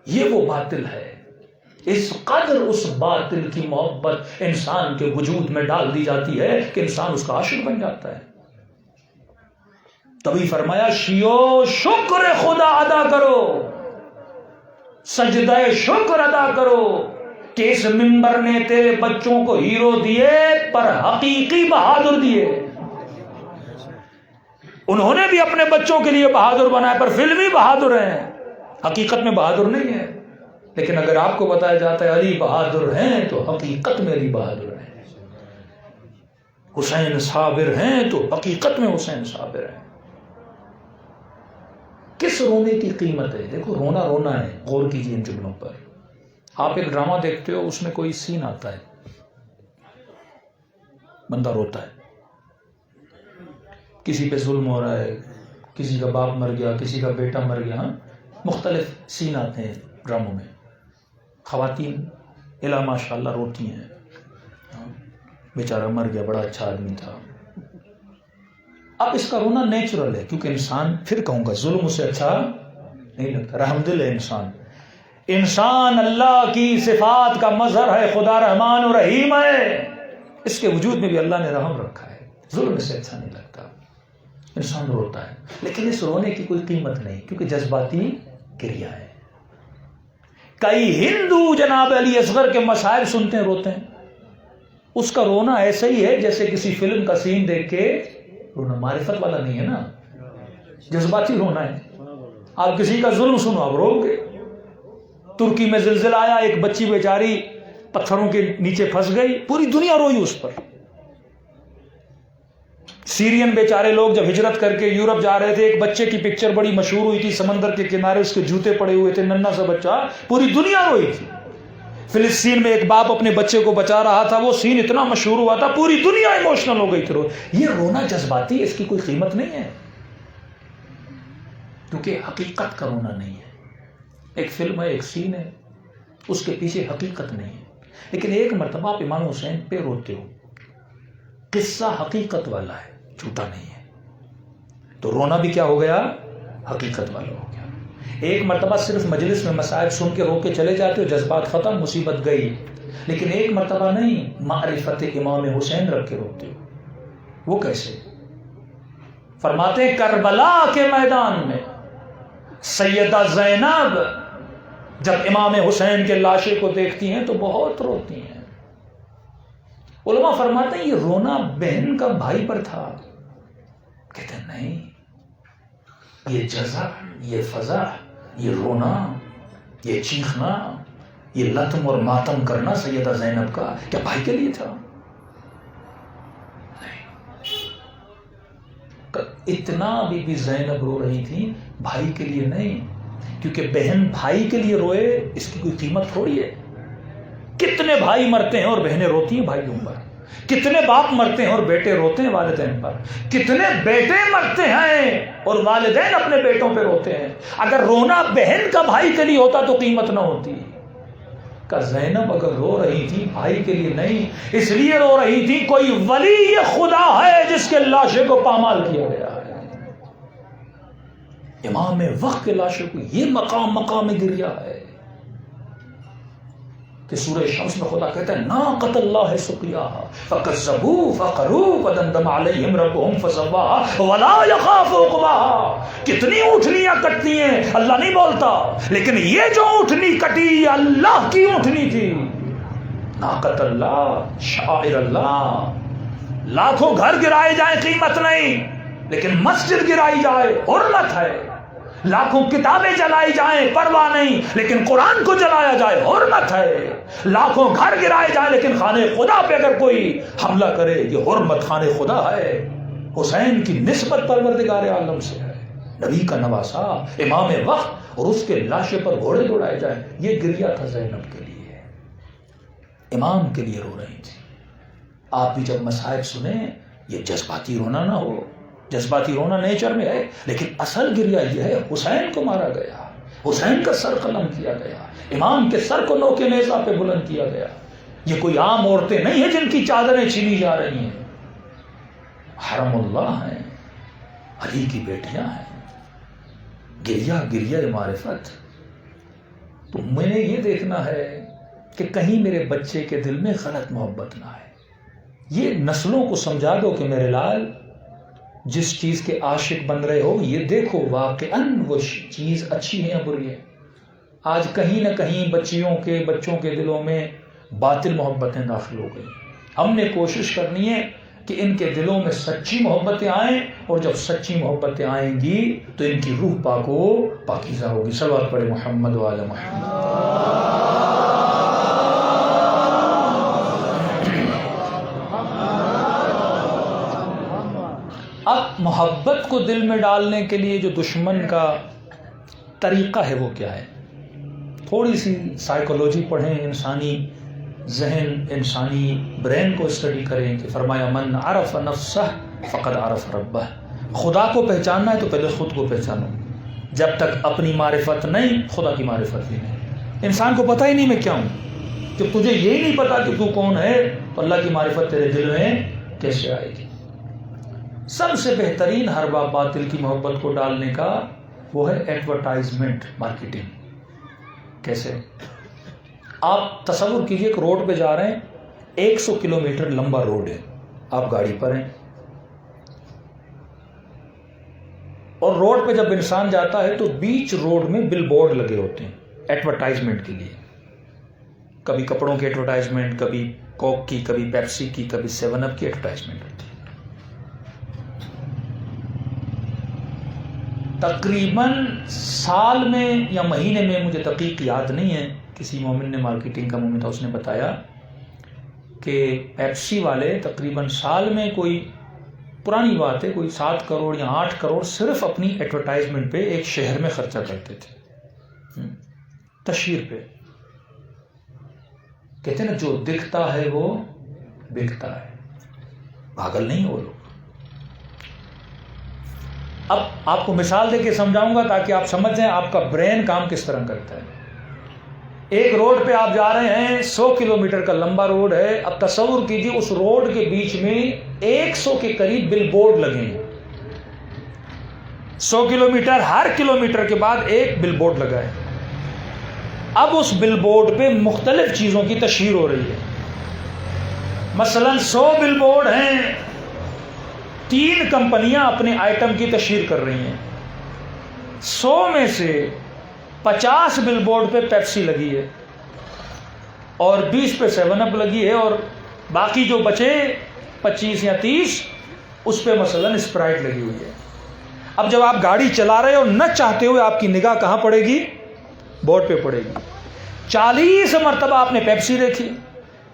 Speaker 2: یہ وہ باطل ہے. اس قدر اس باطل کی محبت انسان کے وجود میں ڈال دی جاتی ہے کہ انسان اس کا عاشق بن جاتا ہے. تبھی فرمایا شیعو شکر خدا ادا کرو، سجدہ شکر ادا کرو کہ اس منبر نے تیرے بچوں کو ہیرو دیے پر حقیقی بہادر دیے. انہوں نے بھی اپنے بچوں کے لیے بہادر بنائے پر فلمی بہادر ہیں، حقیقت میں بہادر نہیں ہے. لیکن اگر آپ کو بتایا جاتا ہے علی بہادر ہیں تو حقیقت میں علی بہادر ہیں، حسین صابر ہیں تو حقیقت میں حسین صابر ہیں. کس رونے کی قیمت ہے؟ دیکھو رونا رونا ہے. غور کیجیے ان جملوں پر. آپ ایک ڈرامہ دیکھتے ہو، اس میں کوئی سین آتا ہے، بندہ روتا ہے، کسی پہ ظلم ہو رہا ہے، کسی کا باپ مر گیا، کسی کا بیٹا مر گیا، مختلف سین آتے ہیں ڈراموں میں. خواتین الا ماشاء اللہ روتی ہیں، بیچارہ مر گیا، بڑا اچھا آدمی تھا. اب اس کا رونا نیچرل ہے کیونکہ انسان، پھر کہوں گا ظلم اسے اچھا نہیں لگتا. رحم دل ہے انسان. انسان اللہ کی صفات کا مظہر ہے، خدا رحمان و رحیم ہے. اس کے وجود میں بھی اللہ نے رحم رکھا ہے. ظلم اسے اچھا نہیں لگتا، انسان روتا ہے. لیکن اس رونے کی کوئی قیمت نہیں کیونکہ جذباتی کریا ہے. کئی ہندو جناب علی اصغر کے مصائب سنتے ہیں روتے ہیں. اس کا رونا ایسا ہی ہے جیسے کسی فلم کا سین دیکھ کے رونا. معرفت والا نہیں ہے نا، جذباتی رونا ہے. آپ کسی کا ظلم سنو آپ رو گے. ترکی میں زلزلہ آیا، ایک بچی بیچاری پتھروں کے نیچے پھنس گئی، پوری دنیا روئی اس پر. سیرین بیچارے لوگ جب ہجرت کر کے یورپ جا رہے تھے، ایک بچے کی پکچر بڑی مشہور ہوئی تھی، سمندر کے کنارے اس کے جوتے پڑے ہوئے تھے، ننھا سا بچہ، پوری دنیا روئی تھی. فلسطین میں ایک باپ اپنے بچے کو بچا رہا تھا، وہ سین اتنا مشہور ہوا تھا، پوری دنیا ایموشنل ہو گئی تھی. یہ رونا جذباتی، اس کی کوئی قیمت نہیں ہے کیونکہ حقیقت کا رونا نہیں ہے. ایک فلم ہے، ایک سین ہے، اس کے پیچھے حقیقت نہیں ہے. لیکن ایک مرتبہ آپ امام حسین پہ روتے ہو، قصہ حقیقت والا ہے، جھوٹا نہیں ہے، تو رونا بھی کیا ہو گیا؟ حقیقت والا ہو گیا. ایک مرتبہ صرف مجلس میں مسائل سن کے رو کے چلے جاتے ہو، جذبات ختم، مصیبت گئی. لیکن ایک مرتبہ نہیں، معرفت امام حسین رکھ کے روتے ہو. وہ کیسے؟ فرماتے ہیں کربلا کے میدان میں سیدہ زینب جب امام حسین کے لاشے کو دیکھتی ہیں تو بہت روتی ہیں. علماء فرماتے ہیں یہ رونا بہن کا بھائی پر تھا. کہتے ہیں نہیں، یہ جزع، یہ فضا، یہ رونا، یہ چیخنا، یہ لطم اور ماتم کرنا سیدہ زینب کا کیا بھائی کے لیے تھا؟ اتنا بی زینب رو رہی تھی بھائی کے لیے نہیں، کیونکہ بہن بھائی کے لیے روئے اس کی کوئی قیمت تھوڑی ہے. کتنے بھائی مرتے ہیں اور بہنیں روتی ہیں بھائیوں پر، کتنے باپ مرتے ہیں اور بیٹے روتے ہیں والدین پر، کتنے بیٹے مرتے ہیں اور والدین اپنے بیٹوں پہ روتے ہیں. اگر رونا بہن کا بھائی کے لیے ہوتا تو قیمت نہ ہوتی. کہ زینب اگر رو رہی تھی بھائی کے لیے نہیں، اس لیے رو رہی تھی کوئی ولی خدا ہے جس کے لاشے کو پامال کیا گیا ہے. امام وقت کے لاشے کو یہ مقام گریا ہے کہ سورہ شمس میں خدا کہتا ہے ناقۃ اللہ سقیاها فکذبوا فعقروا فدمدم علیہم ربهم فسواها ولا يخاف عقباها. کتنی اونٹنیاں کٹتی ہیں اللہ نہیں بولتا، لیکن یہ جو اونٹنی کٹی اللہ کی اونٹنی تھی. ناقۃ اللہ، شاعر اللہ. لاکھوں گھر گرائے جائیں قیمت نہیں، لیکن مسجد گرائی جائے حرمت ہے. لاکھوں کتابیں جلائی جائیں پرواہ نہیں، لیکن قرآن کو جلایا جائے حرمت ہے. لاکھوں گھر گرائے جائیں لیکن خانے خدا پہ اگر کوئی حملہ کرے یہ حرمت خانے خدا ہے. حسین کی نسبت پروردگار عالم سے ہے، نبی کا نواسا، امام وقت، اور اس کے لاشے پر گھوڑے دوڑائے جائیں. یہ گریا تھا زینب کے لیے، امام کے لیے رو رہی تھی. آپ بھی جب مصائب سنیں یہ جذباتی رونا نہ ہو، جذباتی رونا نیچر میں ہے، لیکن اصل گریہ یہ ہے حسین کو مارا گیا، حسین کا سر قلم کیا گیا، امام کے سر کو نوکے نیزہ پہ بلند کیا گیا۔ یہ کوئی عام عورتیں نہیں ہیں جن کی چادریں چھینی جا رہی ہیں، حرم اللہ ہیں، علی کی بیٹیاں ہیں، گریہ معرفت۔ تو میں نے یہ دیکھنا ہے کہ کہیں میرے بچے کے دل میں غلط محبت نہ آئے۔ یہ نسلوں کو سمجھا دو کہ میرے لال جس چیز کے عاشق بن رہے ہو یہ دیکھو واقعاً وہ چیز اچھی ہے یا بری ہے۔ آج کہیں نہ کہیں بچوں کے دلوں میں باطل محبتیں داخل ہو گئی۔ ہم نے کوشش کرنی ہے کہ ان کے دلوں میں سچی محبتیں آئیں، اور جب سچی محبتیں آئیں گی تو ان کی روح پاک و پاکیزہ ہوگی۔ صلوات پڑھے محمد و آل محمد۔ اب محبت کو دل میں ڈالنے کے لیے جو دشمن کا طریقہ ہے وہ کیا ہے؟ تھوڑی سی سائیکولوجی پڑھیں، انسانی ذہن، انسانی برین کو اسٹڈی کریں کہ فرمایا من عرف نفسہ فقد عرف ربہ۔ خدا کو پہچاننا ہے تو پہلے خود کو پہچانو۔ جب تک اپنی معرفت نہیں خدا کی معرفت بھی نہیں۔ انسان کو پتہ ہی نہیں میں کیا ہوں، جب تجھے یہی نہیں پتا کہ تو کون ہے تو اللہ کی معرفت تیرے دل میں کیسے آئے گی؟ سب سے بہترین ہر باب باطل کی محبت کو ڈالنے کا وہ ہے ایڈورٹائزمنٹ، مارکیٹنگ۔ کیسے؟ آپ تصور کیجئے کہ روڈ پہ جا رہے ہیں، 100 کلومیٹر لمبا روڈ ہے، آپ گاڑی پر ہیں، اور روڈ پہ جب انسان جاتا ہے تو بیچ روڈ میں بل بورڈ لگے ہوتے ہیں ایڈورٹائزمنٹ کے لیے۔ کبھی کپڑوں کی ایڈورٹائزمنٹ، کبھی کوک کی، کبھی پیپسی کی، کبھی 7 اپ کی ایڈورٹائزمنٹ ہوتی ہے۔ تقریباً سال میں یا مہینے میں، مجھے دقیق یاد نہیں ہے، کسی مومن نے مارکیٹنگ کا مومن تھا، اس نے بتایا کہ پیپسی والے تقریباً سال میں کوئی، پرانی بات ہے، کوئی 7 کروڑ یا 8 کروڑ صرف اپنی ایڈورٹائزمنٹ پہ ایک شہر میں خرچہ کرتے تھے، تشہیر پہ۔ کہتے ہیں نا جو دکھتا ہے وہ بکتا ہے، پاگل نہیں ہو لوگ۔ اب آپ کو مثال دے کے سمجھاؤں گا تاکہ آپ سمجھ جائیں آپ کا برین کام کس طرح کرتا ہے۔ ایک روڈ پہ آپ جا رہے ہیں، 100 کلومیٹر کا لمبا روڈ ہے، اب تصور کیجیے اس روڈ کے بیچ میں 100 کے قریب بل بورڈ لگے ہیں۔ 100 کلومیٹر، ہر کلومیٹر کے بعد ایک بل بورڈ لگا ہے۔ اب اس بل بورڈ پہ مختلف چیزوں کی تشہیر ہو رہی ہے۔ مثلا 100 بل بورڈ ہیں، 3 کمپنیاں اپنے آئٹم کی تشہیر کر رہی ہیں۔ 100 میں سے 50 بل بورڈ پہ پیپسی لگی ہے اور 20 پہ 7 اپ لگی ہے، اور باقی جو بچے 25 یا 30 اس پہ مثلا اسپرائٹ لگی ہوئی ہے۔ اب جب آپ گاڑی چلا رہے ہو، نہ چاہتے ہوئے آپ کی نگاہ کہاں پڑے گی؟ بورڈ پہ پڑے گی۔ 40 مرتبہ آپ نے پیپسی دیکھی،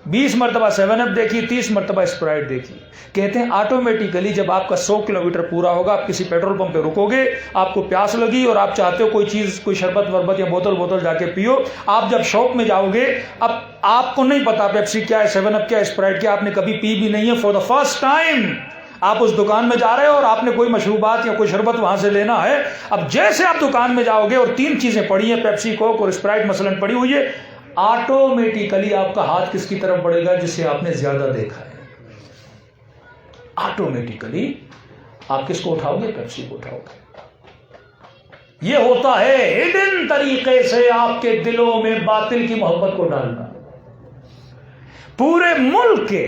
Speaker 2: 20 مرتبہ 7 اپ دیکھی، 30 مرتبہ اسپرائٹ دیکھی۔ کہتے ہیں آٹومیٹیکلی جب آپ کا 100 کلومیٹر پورا ہوگا، آپ کسی پیٹرول پمپ پہ رکو گے، آپ کو پیاس لگی اور آپ چاہتے ہو کوئی چیز، کوئی شربت وربت یا بوتل جا کے پیو، آپ جب شاپ میں جاؤ گے، اب آپ کو نہیں پتا پیپسی کیا ہے، 7 اپ کیا ہے، اسپرائٹ کیا، آپ نے کبھی پی بھی نہیں ہے، فار دا فرسٹ ٹائم آپ اس دکان میں جا رہے ہو اور آپ نے کوئی مشروبات یا کوئی شربت وہاں سے لینا ہے۔ اب جیسے آپ دکان میں جاؤ گے اور 3 چیزیں پڑی ہیں، پیپسی، کوک اور اسپرائٹ مثلا پڑی ہوئی ہے، آٹومیٹیکلی آپ کا ہاتھ کس کی طرف بڑھے گا؟ جسے آپ نے زیادہ دیکھا ہے۔ آٹومیٹیکلی آپ کس کو اٹھاؤ گے؟ پیپسی کو اٹھاؤ گے۔ یہ ہوتا ہے ہڈن طریقے سے آپ کے دلوں میں باطل کی محبت کو ڈالنا۔ پورے ملک کے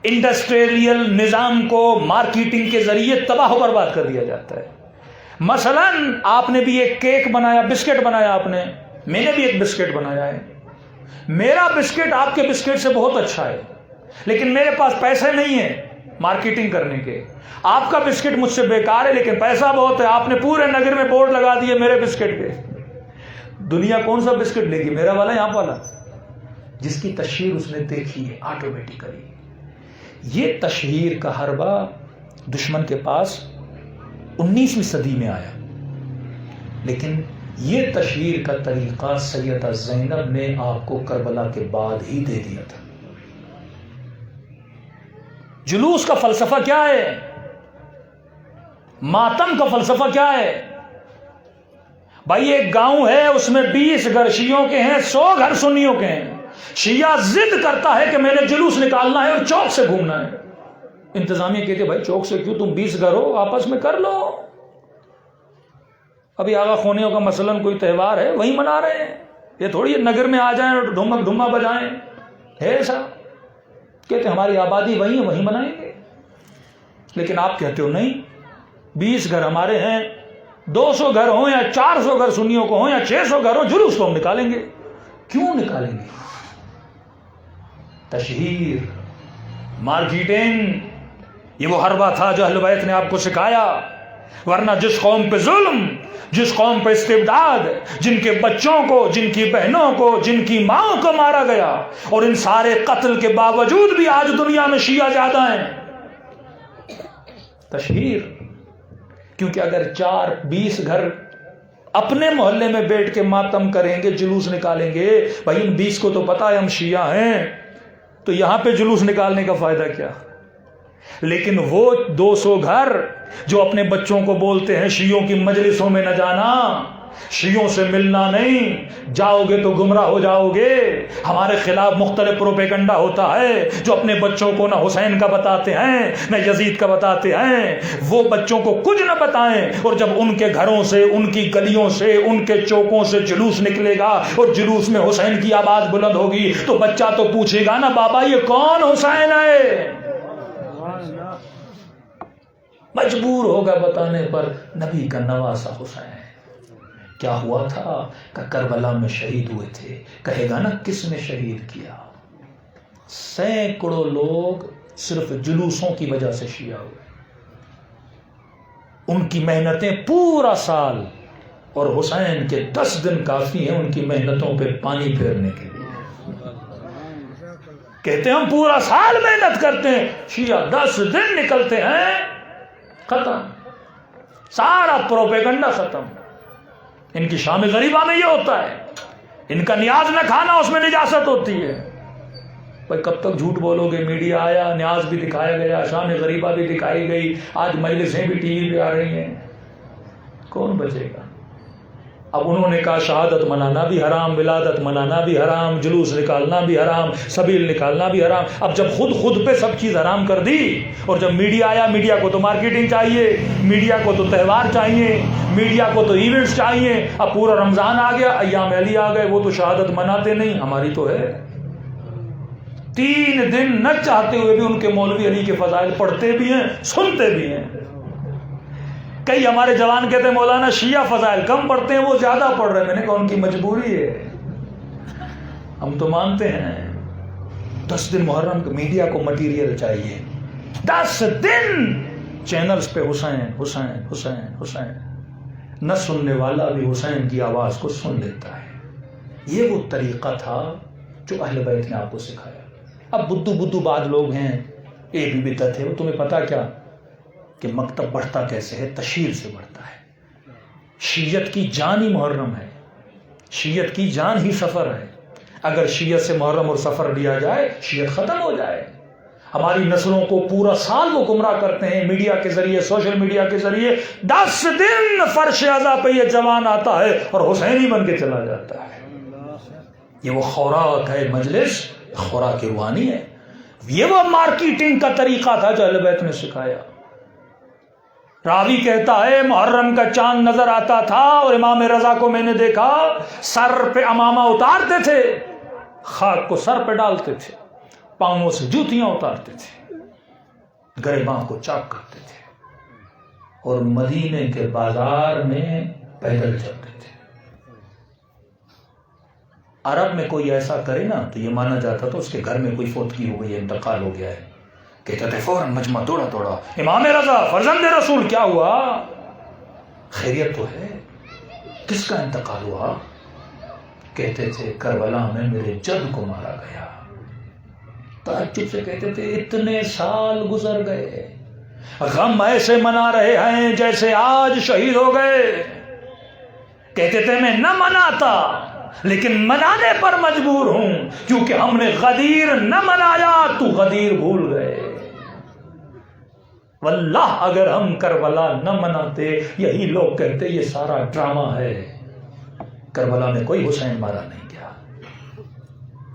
Speaker 2: انڈسٹریل نظام کو مارکیٹنگ کے ذریعے تباہ و برباد کر دیا جاتا ہے۔ مثلا آپ نے بھی ایک کیک بنایا، بسکٹ بنایا، آپ نے، میں نے بھی ایک بسکٹ بنایا ہے، میرا بسکٹ آپ کے بسکٹ سے بہت اچھا ہے، لیکن میرے پاس پیسے نہیں ہیں مارکیٹنگ کرنے کے۔ آپ کا بسکٹ مجھ سے بیکار ہے لیکن پیسہ بہت ہے، آپ نے پورے نگر میں بورڈ لگا دیے میرے بسکٹ پہ۔ دنیا کون سا بسکٹ لے گی، میرا والا، یہاں والا؟ جس کی تشہیر اس نے دیکھی ہے آٹومیٹیکلی۔ یہ تشہیر کا حربہ دشمن کے پاس 19ویں صدی میں آیا، لیکن یہ تشہیر کا طریقہ سیدہ زینب نے آپ کو کربلا کے بعد ہی دے دیا تھا۔ جلوس کا فلسفہ کیا ہے؟ ماتم کا فلسفہ کیا ہے؟ بھائی ایک گاؤں ہے، اس میں 20 گھر شیعوں کے ہیں، 100 گھر سنیوں کے ہیں. شیعہ ضد کرتا ہے کہ میں نے جلوس نکالنا ہے اور چوک سے گھومنا ہے. انتظامیہ کہتے بھائی چوک سے کیوں، تم 20 گھر ہو، آپس میں کر لو. ابھی آغا خونیوں کا مثلاً کوئی تہوار ہے، وہی منا رہے ہیں. یہ تھوڑی نگر میں آ جائیں اور ڈھمک ڈھما بجائیں، ہے ایسا؟ کہتے ہماری آبادی وہی ہے، وہی منائیں گے. لیکن آپ کہتے ہو نہیں، 20 گھر ہمارے ہیں، 200 گھر ہوں یا 400 گھر سنیوں کو ہوں یا 600 گھر ہوں، جلوس کو ہم نکالیں گے. کیوں نکالیں گے؟ تشہیر، مارکیٹنگ، یہ وہ حربہ تھا جو اہل بیت نے آپ کو سکھایا. ورنہ جس قوم پہ ظلم، جس قوم پہ استبداد، جن کے بچوں کو، جن کی بہنوں کو، جن کی ماں کو مارا گیا، اور ان سارے قتل کے باوجود بھی آج دنیا میں شیعہ زیادہ ہیں. تشہیر. کیونکہ اگر 20 گھر اپنے محلے میں بیٹھ کے ماتم کریں گے، جلوس نکالیں گے، بھائی ان 20 کو تو پتا ہے ہم شیعہ ہیں، تو یہاں پہ جلوس نکالنے کا فائدہ کیا؟ لیکن وہ 200 گھر جو اپنے بچوں کو بولتے ہیں شیعوں کی مجلسوں میں نہ جانا، شیعوں سے ملنا نہیں، جاؤ گے تو گمراہ ہو جاؤ گے، ہمارے خلاف مختلف پروپیگنڈا ہوتا ہے، جو اپنے بچوں کو نہ حسین کا بتاتے ہیں نہ یزید کا بتاتے ہیں، وہ بچوں کو کچھ نہ بتائیں، اور جب ان کے گھروں سے، ان کی گلیوں سے، ان کے چوکوں سے جلوس نکلے گا اور جلوس میں حسین کی آواز بلند ہوگی تو بچہ تو پوچھے گا نا بابا یہ کون حسین ہے؟ مجبور ہوگا بتانے پر نبی کا نواسا حسین. کیا ہوا تھا کہ کربلا میں شہید ہوئے تھے. کہے گا نا کس نے شہید کیا؟ سینکڑوں لوگ صرف جلوسوں کی وجہ سے شیعہ ہوئے. ان کی محنتیں پورا سال، اور حسین کے 10 دن کافی ہیں ان کی محنتوں پہ پانی پھیرنے کے لیے. کہتے ہیں ہم پورا سال محنت کرتے ہیں، شیعہ 10 دن نکلتے ہیں، ختم، سارا پروپیگنڈا ختم. ان کی شام غریبہ میں یہ ہوتا ہے، ان کا نیاز نہ کھانا اس میں نجاست ہوتی ہے. بھائی کب تک جھوٹ بولو گے؟ میڈیا آیا، نیاز بھی دکھایا گیا، شام غریبہ بھی دکھائی گئی، آج مجلسیں بھی ٹی وی پہ آ رہی ہیں، کون بچے گا؟ اب انہوں نے کہا شہادت منانا بھی حرام، ولادت منانا بھی حرام، جلوس نکالنا بھی حرام، سبیل نکالنا بھی حرام. اب جب خود پہ سب چیز حرام کر دی، اور جب میڈیا آیا، میڈیا کو تو مارکیٹنگ چاہیے، میڈیا کو تو تہوار چاہیے، میڈیا کو تو ایونٹس چاہیے. اب پورا رمضان آ گیا، ایام علی آ گئے، وہ تو شہادت مناتے نہیں، ہماری تو ہے. 3 دن نہ چاہتے ہوئے بھی ان کے مولوی علی کے فضائل پڑھتے بھی ہیں، سنتے بھی ہیں. کئی ہمارے جوان کہتے ہیں مولانا شیعہ فضائل کم پڑھتے ہیں، وہ زیادہ پڑھ رہے ہیں. میں نے کہا ان کی مجبوری ہے، ہم تو مانتے ہیں. 10 دن محرم کو میڈیا کو مٹیریل چاہیے، 10 دن چینلز پہ حسین حسین حسین حسین. نہ سننے والا بھی حسین کی آواز کو سن لیتا ہے. یہ وہ طریقہ تھا جو اہل بیت نے آپ کو سکھایا. اب بدو بعد لوگ ہیں، یہ بھی بدعت ہے. وہ تمہیں پتا کیا کہ مکتب بڑھتا کیسے ہے؟ تشہیر سے بڑھتا ہے. شیعت کی جان ہی محرم ہے، شیعت کی جان ہی سفر ہے. اگر شیعت سے محرم اور سفر لیا جائے، شیعت ختم ہو جائے. ہماری نسلوں کو پورا سال وہ گمراہ کرتے ہیں میڈیا کے ذریعے، سوشل میڈیا کے ذریعے. 10 دن فرش عزا پہ یہ جوان آتا ہے اور حسینی بن کے چلا جاتا ہے. یہ وہ خوراک ہے مجلس، خوراک روحانی ہے. یہ وہ مارکیٹنگ کا طریقہ تھا جو اہل بیت نے سکھایا. راوی کہتا ہے محرم کا چاند نظر آتا تھا اور امام رضا کو میں نے دیکھا سر پہ امامہ اتارتے تھے، خاک کو سر پہ ڈالتے تھے، پاؤں سے جوتیاں اتارتے تھے، گریباں کو چاک کرتے تھے، اور مدینے کے بازار میں پیدل چلتے تھے. عرب میں کوئی ایسا کرے نا تو یہ مانا جاتا تھا اس کے گھر میں کوئی فوتگی ہو گئی ہے، انتقال ہو گیا ہے. کہتے تھے فوراً مجمع دوڑا امام رضا فرزند رسول کیا ہوا؟ خیریت تو ہے؟ کس کا انتقال ہوا؟ کہتے تھے کربلا میں میرے جد کو مارا گیا. تعجب سے کہتے تھے اتنے سال گزر گئے، غم ایسے منا رہے ہیں جیسے آج شہید ہو گئے. کہتے تھے میں نہ مناتا لیکن منانے پر مجبور ہوں، کیونکہ ہم نے غدیر نہ منایا تو غدیر بھول گئے. واللہ اگر ہم کربلا نہ مناتے، یہی لوگ کہتے یہ سارا ڈرامہ ہے، کربلا میں کوئی حسین مارا نہیں گیا۔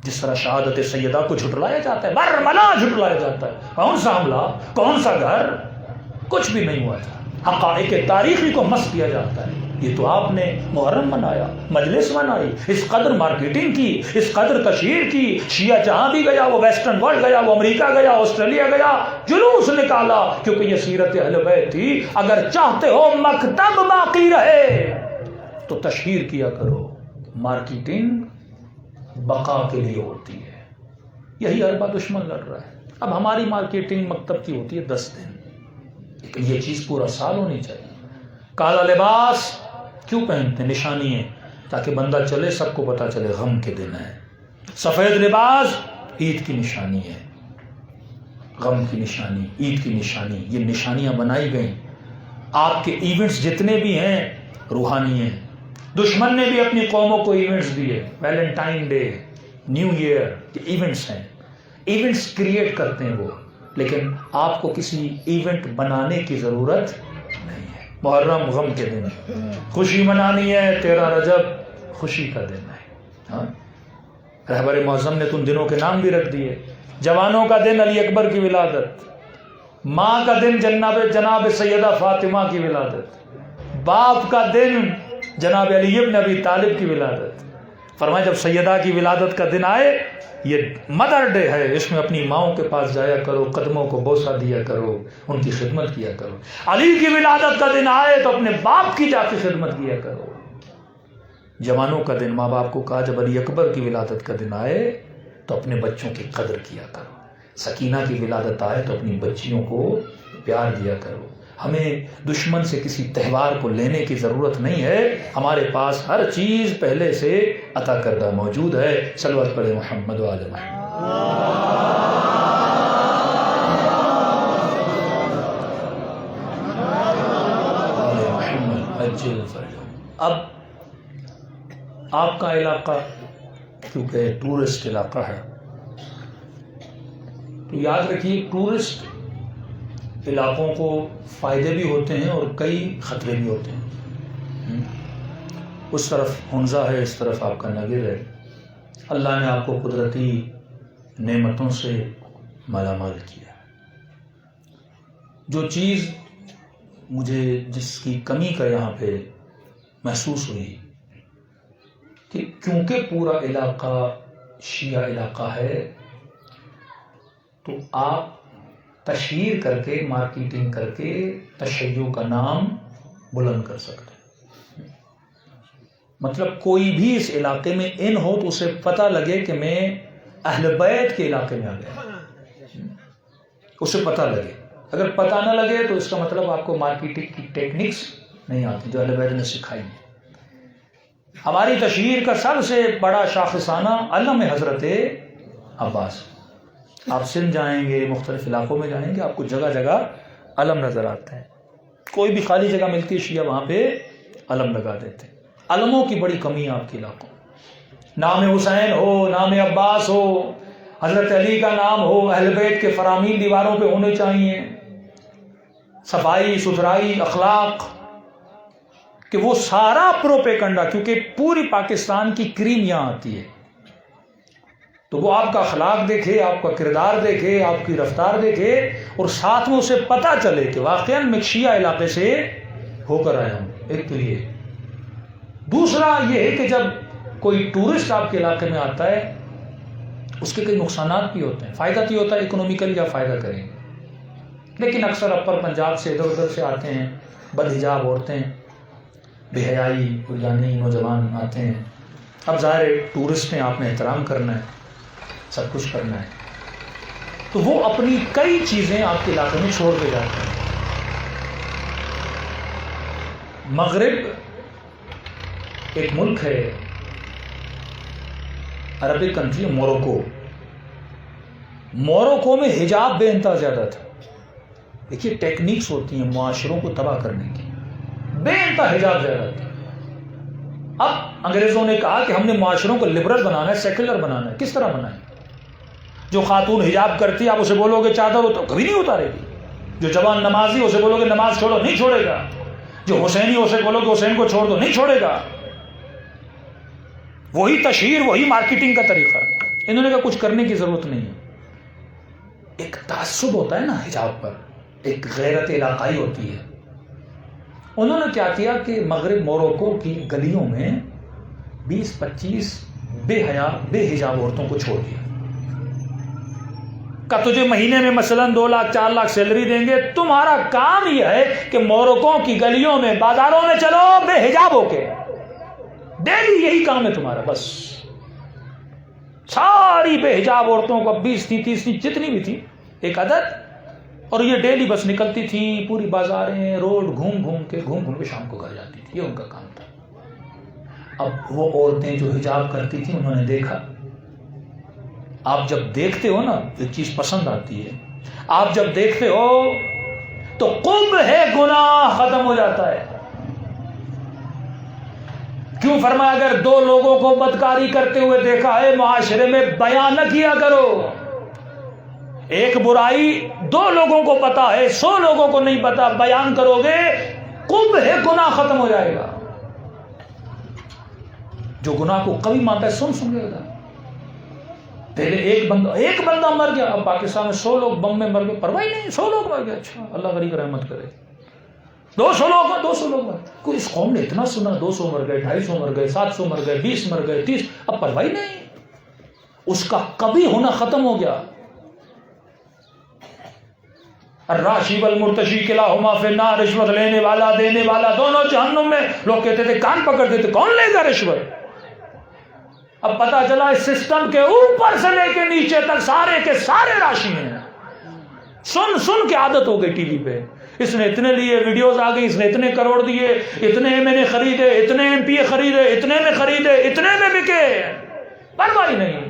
Speaker 2: جس طرح شہادت سیدہ کو جھٹلایا جاتا ہے، برملا جھٹلایا جاتا ہے، کون سا حملہ، کون سا گھر، کچھ بھی نہیں ہوا تھا، حقائق تاریخی کو مس کیا جاتا ہے۔ یہ تو آپ نے محرم منایا، مجلس منائی، اس قدر مارکیٹنگ کی، اس قدر تشہیر کی، شیعہ جہاں بھی گیا، وہ ویسٹرن ورلڈ گیا، وہ امریکہ گیا، آسٹریلیا گیا، جلوس نکالا، کیونکہ یہ سیرت اہل بیت تھی۔ اگر چاہتے ہو مکتب باقی رہے تو تشہیر کیا کرو، مارکیٹنگ بقا کے لیے ہوتی ہے۔ یہی اربا دشمن لڑ رہا ہے۔ اب ہماری مارکیٹنگ مکتب کی ہوتی ہے 10 دن، لیکن یہ چیز پورا سال ہونی چاہیے۔ کالا لباس کیوں پہنتے ہیں؟ نشانی ہے، تاکہ بندہ چلے سب کو پتا چلے غم کے دن ہے۔ سفید لباس عید کی نشانی ہے، غم کی نشانی، عید کی نشانی، یہ نشانیاں بنائی گئیں۔ آپ کے ایونٹس جتنے بھی ہیں روحانی ہیں۔ دشمن نے بھی اپنی قوموں کو ایونٹس دیے، ویلنٹائن ڈے، نیو ایئر، یہ ایونٹس ہیں، ایونٹس کریٹ کرتے ہیں وہ، لیکن آپ کو کسی ایونٹ بنانے کی ضرورت نہیں ہے۔ محرم غم کے دن، خوشی منانی ہے، 13 رجب خوشی کا دن ہے۔ ہاں، رہبر معظم نے تم دنوں کے نام بھی رکھ دیے۔ جوانوں کا دن علی اکبر کی ولادت، ماں کا دن جناب سیدہ فاطمہ کی ولادت، باپ کا دن جناب علی ابن ابی طالب کی ولادت۔ فرمایا جب سیدہ کی ولادت کا دن آئے، یہ مدر ڈے ہے، اس میں اپنی ماؤں کے پاس جایا کرو، قدموں کو بوسہ دیا کرو، ان کی خدمت کیا کرو۔ علی کی ولادت کا دن آئے تو اپنے باپ کی جا کے خدمت کیا کرو۔ جوانوں کا دن، ماں باپ کو کہا جب علی اکبر کی ولادت کا دن آئے تو اپنے بچوں کی قدر کیا کرو۔ سکینہ کی ولادت آئے تو اپنی بچیوں کو پیار دیا کرو۔ ہمیں دشمن سے کسی تہوار کو لینے کی ضرورت نہیں ہے، ہمارے پاس ہر چیز پہلے سے عطا کردہ موجود ہے۔ صلوات پڑھے محمد و آل محمد۔ اب آپ کا علاقہ کیونکہ ٹورسٹ علاقہ ہے تو یاد رکھیے ٹورسٹ علاقوں کو فائدے بھی ہوتے ہیں اور کئی خطرے بھی ہوتے ہیں۔ اس طرف حنزہ ہے، اس طرف آپ کا نگر ہے۔ اللہ نے آپ کو قدرتی نعمتوں سے مالا مال کیا۔ جو چیز مجھے جس کی کمی کا یہاں پہ محسوس ہوئی کہ کیونکہ پورا علاقہ شیعہ علاقہ ہے تو آپ تشہیر کر کے، مارکیٹنگ کر کے تشیع کا نام بلند کر سکتے ہیں۔ مطلب کوئی بھی اس علاقے میں ان ہو تو اسے پتہ لگے کہ میں اہل بیت کے علاقے میں آ گیا، اسے پتہ لگے۔ اگر پتہ نہ لگے تو اس کا مطلب آپ کو مارکیٹنگ کی ٹیکنکس نہیں آتی جو اہل بیت نے سکھائی ہیں۔ ہماری تشہیر کا سب سے بڑا شاخسانہ علم حضرت عباس۔ آپ سندھ جائیں گے، مختلف علاقوں میں جائیں گے، آپ کو جگہ جگہ علم نظر آتے ہیں۔ کوئی بھی خالی جگہ ملتی ہے شیعہ وہاں پہ علم لگا دیتے ہیں۔ علموں کی بڑی کمی ہے آپ کے علاقوں میں۔ نام حسین ہو، نام عباس ہو، حضرت علی کا نام ہو، اہل بیت کے فرامین دیواروں پہ ہونے چاہیے، صفائی ستھرائی، اخلاق، کہ وہ سارا پروپیگنڈا، کیونکہ پوری پاکستان کی کریم یہاں آتی ہے تو وہ آپ کا اخلاق دیکھے، آپ کا کردار دیکھے، آپ کی رفتار دیکھے اور ساتھ میں اسے پتہ چلے کہ واقعاً میں شیعہ علاقے سے ہو کر آیا ہوں۔ ایک تو یہ۔ دوسرا یہ ہے کہ جب کوئی ٹورسٹ آپ کے علاقے میں آتا ہے اس کے کئی نقصانات بھی ہوتے ہیں۔ فائدہ تو ہوتا ہے اکنومیکلی آپ فائدہ کریں گے، لیکن اکثر اپر پنجاب سے ادھر ادھر سے آتے ہیں، بد حجاب عورتیں، بے حیائی یعنی نوجوان آتے ہیں۔ اب ظاہر ٹورسٹ ہیں، آپ نے احترام کرنا ہے، سب کچھ کرنا ہے، تو وہ اپنی کئی چیزیں آپ کے علاقے میں چھوڑ کے جاتے ہیں۔ مغرب ایک ملک ہے، عربک کنٹری، موروکو۔ موروکو میں حجاب بے انتہا زیادہ تھا۔ دیکھیے ٹیکنیکس ہوتی ہیں معاشروں کو تباہ کرنے کی، بے انتہا حجاب زیادہ تھا۔ اب انگریزوں نے کہا کہ ہم نے معاشروں کو لبرل بنانا ہے، سیکولر بنانا ہے۔ کس طرح بنائیں؟ جو خاتون حجاب کرتی ہے آپ اسے بولو گے چادر ہو تو کبھی نہیں اتارے گی، جو جوان نمازی اسے بولو کہ نماز چھوڑو، نہیں چھوڑے گا. جو حسینی اسے بولو کہ حسین کو چھوڑ دو، نہیں چھوڑے گا. وہی تشہیر، وہی مارکیٹنگ کا طریقہ. انہوں نے کہا کچھ کرنے کی ضرورت نہیں ہے. ایک تعصب ہوتا ہے نا حجاب پر، ایک غیرت علاقائی ہوتی ہے. انہوں نے کیا کیا کہ مغرب موروکو کی گلیوں میں 20-25 بے حیا بے حجاب عورتوں کو چھوڑ دیا. کہ تجھے مہینے میں مثلا 2 لاکھ 4 لاکھ سیلری دیں گے، تمہارا کام یہ ہے کہ موروکو کی گلیوں میں بازاروں میں چلو بے حجاب ہو کے، ڈیلی یہی کام ہے تمہارا. بس ساری بے حجاب عورتوں کو 20 تھی 30 تھی جتنی بھی تھی ایک عدد، اور یہ ڈیلی بس نکلتی تھی پوری بازاریں روڈ گھوم گھوم کے شام کو گھر جاتی تھی. یہ ان کا کام تھا. اب وہ عورتیں جو حجاب کرتی تھیں انہوں نے دیکھا. آپ جب دیکھتے ہو نا ایک چیز پسند آتی ہے، آپ جب دیکھتے ہو تو قبح ہے گناہ ختم ہو جاتا ہے. کیوں فرمایا اگر 2 لوگوں کو بدکاری کرتے ہوئے دیکھا ہے معاشرے میں بیان نہ کیا کرو. ایک برائی 2 لوگوں کو پتا ہے 100 لوگوں کو نہیں پتا، بیان کرو گے قبح ہے گناہ ختم ہو جائے گا. جو گناہ کو کبھی مانتا ہے سن گئے گا. پہلے ایک بندہ مر گیا، اب پاکستان میں 100 لوگ بم میں مر گئے، پرواہ نہیں، 100 لوگ مر گئے، اچھا اللہ غریب رحمت کرے. 200 لوگ مر، کوئی اس قوم نے اتنا سنا 200 مر گئے، 250 مر گئے، 700 مر گئے، 20 مر گئے، 30، اب پرواہ نہیں. اس کا کبھی ہونا ختم ہو گیا. الراشی والمرتشی کلاہما فی النار، رشوت لینے والا دینے والا دونوں جہنم میں. لوگ کہتے تھے کان پکڑتے تھے کون لے گا رشوت. اب پتا چلا اس سسٹم کے اوپر سے لے کے نیچے تک سارے کے سارے راشی ہیں. سن کے عادت ہو گئی ٹی وی پہ. اس نے اتنے لیے ویڈیوز آ گئی، اس نے اتنے کروڑ دیے، اتنے میں نے خریدے، اتنے MP خریدے، اتنے میں خریدے، اتنے میں بکے، پرواہ نہیں.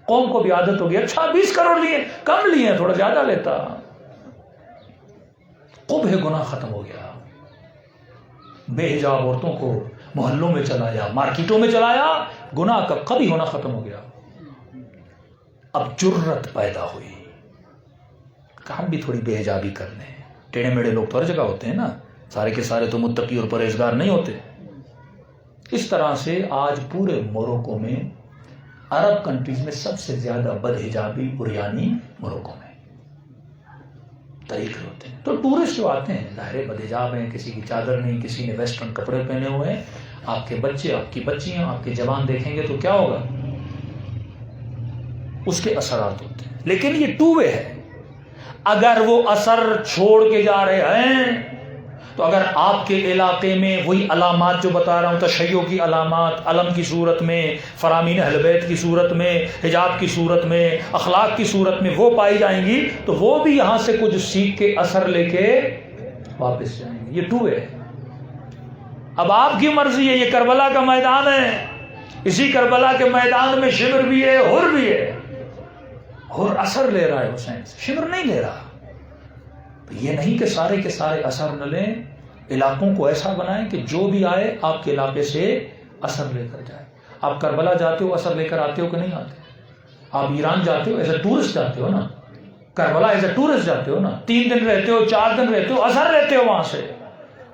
Speaker 2: قوم کو بھی عادت ہو گئی، اچھا 20 کروڑ لیے، کم لیے تھوڑا زیادہ لیتا. قبح گناہ ختم ہو گیا. بے حجاب عورتوں کو محلوں میں چلایا، مارکیٹوں میں چلایا، گناہ کا کبھی ہونا ختم ہو گیا. اب جرت پیدا ہوئی کہ ہم بھی تھوڑی بے حجابی کر لیں. ٹیڑھے میڑھے لوگ تو ہر جگہ ہوتے ہیں نا، سارے کے سارے تو متقی اور پرہیزگار نہیں ہوتے. اس طرح سے آج پورے موروکو میں، عرب کنٹریز میں سب سے زیادہ بد حجابی عریانی موروکو میں طریقے ہوتے ہیں. تو ٹورسٹ جو آتے ہیں ظاہر بد حجاب ہیں، کسی کی چادر نہیں، کسی نے ویسٹرن کپڑے پہنے ہوئے ہیں. آپ کے بچے، آپ کی بچیاں، آپ کے جوان دیکھیں گے تو کیا ہوگا؟ اس کے اثرات ہوتے ہیں. لیکن یہ ٹو وے ہے. اگر وہ اثر چھوڑ کے جا رہے ہیں تو اگر آپ کے علاقے میں وہی علامات جو بتا رہا ہوں، تشیع کی علامات علم کی صورت میں، فرامین اہل بیت کی صورت میں، حجاب کی صورت میں، اخلاق کی صورت میں وہ پائی جائیں گی تو وہ بھی یہاں سے کچھ سیکھ کے اثر لے کے واپس جائیں گے. یہ ٹو وے ہے. اب آپ کی مرضی ہے. یہ کربلا کا میدان ہے. اسی کربلا کے میدان میں شبر بھی ہے، حر بھی ہے. حر اثر لے رہا ہے حسین سے، شبر نہیں لے رہا. یہ نہیں کہ سارے کے سارے اثر نہ لیں. علاقوں کو ایسا بنائیں کہ جو بھی آئے آپ کے علاقے سے اثر لے کر جائے. آپ کربلا جاتے ہو اثر لے کر آتے ہو کہ نہیں آتے؟ آپ ایران جاتے ہو ایز اے ٹورسٹ جاتے ہو نا، کربلا ایز اے ٹورسٹ جاتے ہو نا. 3 دن رہتے ہو، 4 دن رہتے ہو، اثر لیتے ہو وہاں سے،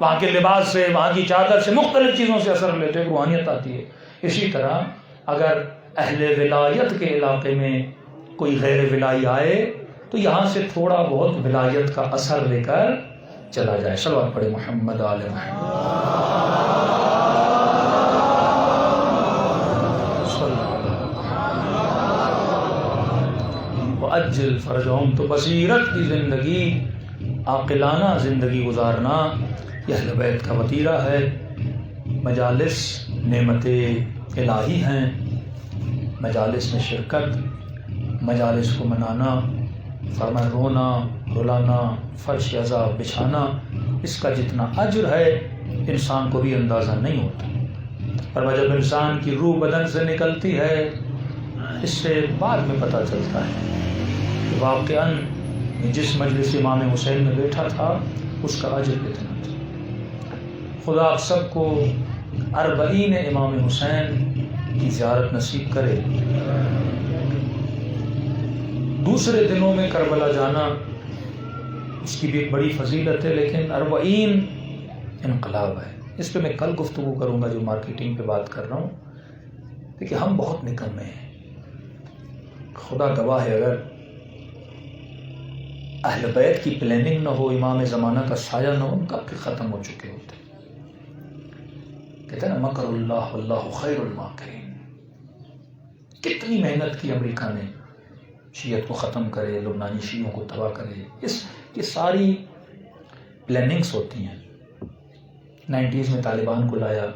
Speaker 2: وہاں کے لباس سے، وہاں کی چادر سے، مختلف چیزوں سے اثر لیتے ہو، روحانیت آتی ہے. اسی طرح اگر اہل ولایت کے علاقے میں کوئی غیر ولائی آئے تو یہاں سے تھوڑا بہت ولایت کا اثر لے کر چلا جائے. صلوات پڑھے محمد آل محمد. وَأَجِّلْ فَرَجَهُمْ. تو بصیرت کی زندگی، عاقلانہ زندگی گزارنا یہ اہل بیت کا وطیرہ ہے. مجالس نعمت الہی ہیں. مجالس میں شرکت، مجالس کو منانا، فرمان رونا، رلانا، فرش عذاب بچھانا، اس کا جتنا اجر ہے انسان کو بھی اندازہ نہیں ہوتا. اور جب انسان کی روح بدن سے نکلتی ہے اس سے بعد میں پتہ چلتا ہے کہ واقعاً جس مجلس امام حسین میں بیٹھا تھا اس کا اجر کتنا تھا. خدا آپ سب کو 40 امام حسین کی زیارت نصیب کرے. دوسرے دنوں میں کربلا جانا اس کی بھی ایک بڑی فضیلت ہے، لیکن 40 انقلاب ہے. اس پہ میں کل گفتگو کروں گا جو مارکیٹنگ پہ بات کر رہا ہوں. دیکھیے ہم بہت نکمے ہیں، خدا گواہ ہے. اگر اہل بیت کی پلاننگ نہ ہو، امام زمانہ کا سایہ نہ ہو، ان کب کے ختم ہو چکے ہوتے. کہتے ہیں نا مکر اللہ واللہ خیر الماکرین. کتنی محنت کی امریکہ نے شیعت کو ختم کرے، لبنانی شیعوں کو تباہ کرے. یہ ساری پلاننگز ہوتی ہیں. 90s میں طالبان کو لایا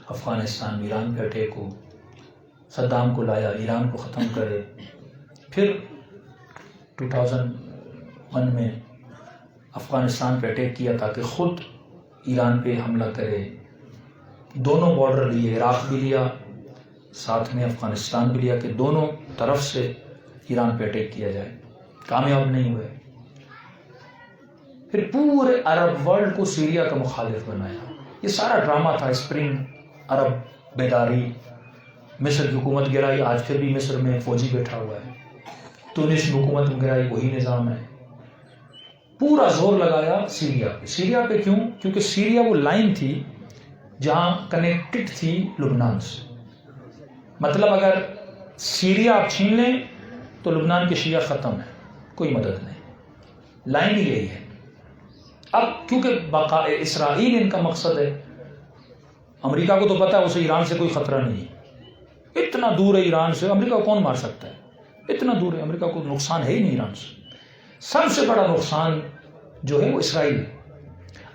Speaker 2: افغانستان، ایران پہ اٹیک ہو. صدام کو لایا ایران کو ختم کرے. پھر 2001 میں افغانستان پہ اٹیک کیا تاکہ خود ایران پہ حملہ کرے. دونوں بارڈر لیے، عراق بھی لیا ساتھ میں افغانستان بھی لیا کہ دونوں طرف سے ایران پہ اٹیک کیا جائے. کامیاب نہیں ہوئے. پھر پورے عرب ورلڈ کو سیریا کا مخالف بنایا. یہ سارا ڈرامہ تھا. اسپرنگ عرب بیداری، مصر کی حکومت گرائی، آج پھر بھی مصر میں فوجی بیٹھا ہوا ہے. تونس میں حکومت گرائی، وہی نظام ہے. پورا زور لگایا سیریا پہ. سیریا پہ کیوں؟ کیونکہ سیریا وہ لائن تھی جہاں کنیکٹڈ تھی لبنان سے. مطلب اگر سیریا آپ چھین لیں تو لبنان کے شیعہ ختم ہے، کوئی مدد نہیں. لائن ہی یہی ہے. اب کیونکہ بقاء اسرائیل ان کا مقصد ہے. امریکہ کو تو پتا ہے اسے ایران سے کوئی خطرہ نہیں ہے، اتنا دور ہے ایران سے. امریکہ کو کون مار سکتا ہے؟ اتنا دور ہے. امریکہ کو نقصان ہے ہی نہیں ایران سے. سب سے بڑا نقصان جو ہے وہ اسرائیل ہے.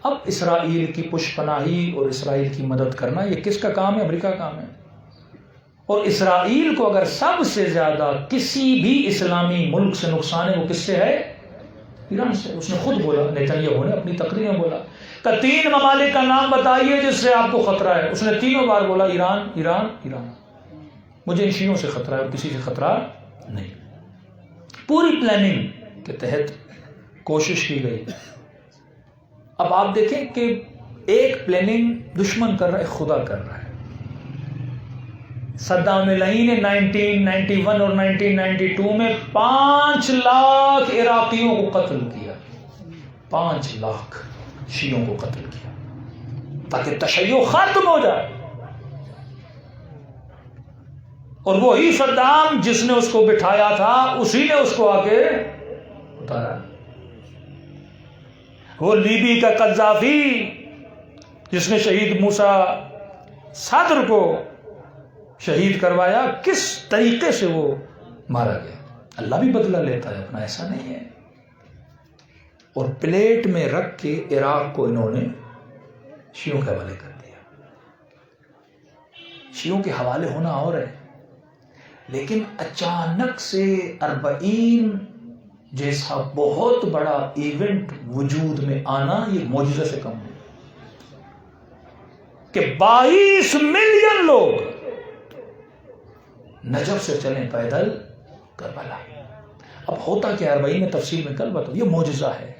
Speaker 2: اب اسرائیل کی پشت پناہی اور اسرائیل کی مدد کرنا یہ کس کا کام ہے؟ امریکہ کا کام ہے. اور اسرائیل کو اگر سب سے زیادہ کسی بھی اسلامی ملک سے نقصان ہے وہ کس سے ہے؟ ایران سے. اس نے خود بولا، نیتنیاہو نے اپنی تقریر میں بولا کہ 3 ممالک کا نام بتائیے جس سے آپ کو خطرہ ہے. اس نے 3 بار بولا ایران ایران ایران. مجھے ان شیعوں سے خطرہ ہے اور کسی سے خطرہ نہیں. پوری پلاننگ کے تحت کوشش کی گئی. اب آپ دیکھیں کہ ایک پلاننگ دشمن کر رہا ہے، خدا کر رہا ہے. صدام الہی نے 1991 اور 1992 میں 5 لاکھ عراقیوں کو قتل کیا. 5 لاکھ شیعوں کو قتل کیا تاکہ تشیع ختم ہو جائے. اور وہی صدام جس نے اس کو بٹھایا تھا اسی نے اس کو آگے اتارا. وہ لیبی کا قذافی جس نے شہید موسیٰ صدر کو شہید کروایا، کس طریقے سے وہ مارا گیا. اللہ بھی بدلہ لیتا ہے اپنا، ایسا نہیں ہے. اور پلیٹ میں رکھ کے عراق کو انہوں نے شیعوں کے حوالے کر دیا. شیعوں کے حوالے ہونا اور ہے، لیکن اچانک سے 40 جیسا بہت بڑا ایونٹ وجود میں آنا یہ معجزہ سے کم ہے کہ 22 ملین لوگ نجف سے چلیں پیدل کربلا. اب ہوتا کیا 40 میں تفصیل میں کل بتاؤ. یہ معجزہ ہے.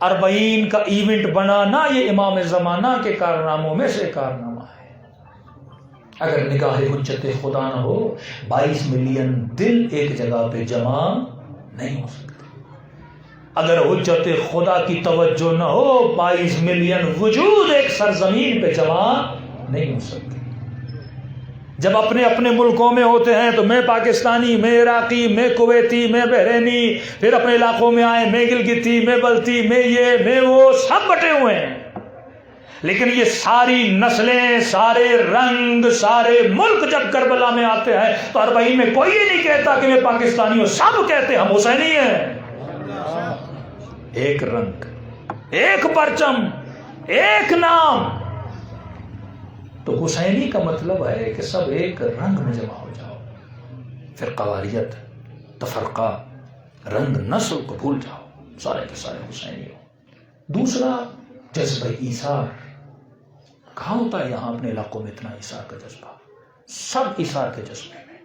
Speaker 2: 40 کا ایونٹ بنانا یہ امام زمانہ کے کارناموں میں سے کارنامہ ہے. اگر نگاہ حجت خدا نہ ہو 22 ملین دل ایک جگہ پہ جمع نہیں ہو سکتے. اگر حجت خدا کی توجہ نہ ہو 22 ملین وجود ایک سرزمین پہ جمع نہیں ہو سکتے. جب اپنے اپنے ملکوں میں ہوتے ہیں تو میں پاکستانی، میں عراقی، میں کویتی، میں بحرینی، پھر اپنے علاقوں میں آئے، میں گلگتی، میں بلتی، میں یہ میں وہ، سب بٹے ہوئے ہیں. لیکن یہ ساری نسلیں، سارے رنگ، سارے ملک جب کربلا میں آتے ہیں تو 40 میں کوئی نہیں کہتا کہ میں پاکستانی ہوں. سب کہتے ہم حسینی ہیں. ایک رنگ، ایک پرچم، ایک نام. تو حسینی کا مطلب ہے کہ سب ایک رنگ میں جمع ہو جاؤ. پھر قواریت، تفرقہ، رنگ نسل کو بھول جاؤ، سارے کے سارے حسینی ہو. دوسرا جذبہ ایثار. کہاں ہوتا ہے یہاں اپنے علاقوں میں اتنا ایثار کا جذبہ؟ سب ایثار کے جذبے میں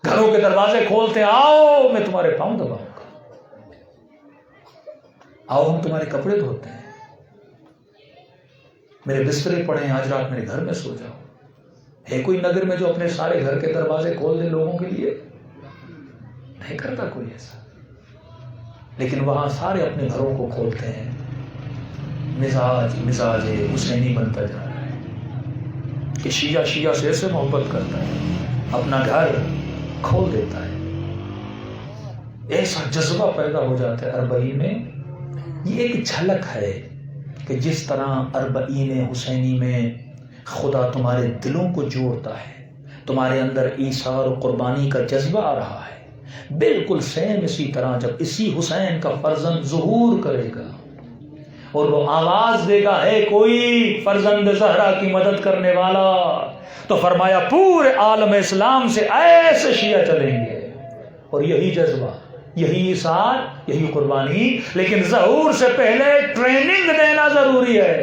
Speaker 2: گھروں کے دروازے کھولتے ہیں، آؤ میں تمہارے پاؤں دباؤں گا، آؤ ہم تمہارے کپڑے دھوتے ہیں، میرے بسترے پڑے ہیں، آج رات میرے گھر میں سو جاؤ. ہے کوئی نگر میں جو اپنے سارے گھر کے دروازے کھول دے لوگوں کے لیے؟ نہیں کرتا کوئی ایسا. لیکن وہاں سارے اپنے گھروں کو کھولتے ہیں، مزاج حسینی بنتا جا رہا ہے کہ شیعہ سے ایسے محبت کرتا ہے، اپنا گھر کھول دیتا ہے، ایسا جذبہ پیدا ہو جاتا ہے اربعین میں۔ یہ ایک جھلک ہے کہ جس طرح اربعین حسینی میں خدا تمہارے دلوں کو جوڑتا ہے، تمہارے اندر ایثار و قربانی کا جذبہ آ رہا ہے، بالکل سیم اسی طرح جب اسی حسین کا فرزند ظہور کرے گا اور وہ آواز دے گا ہے کوئی فرزند زہرا کی مدد کرنے والا، تو فرمایا پورے عالم اسلام سے ایسے شیعہ چلیں گے۔ اور یہی جذبہ، یہی ایثار، یہی قربانی، لیکن ظہور سے پہلے ٹریننگ دینا ضروری ہے۔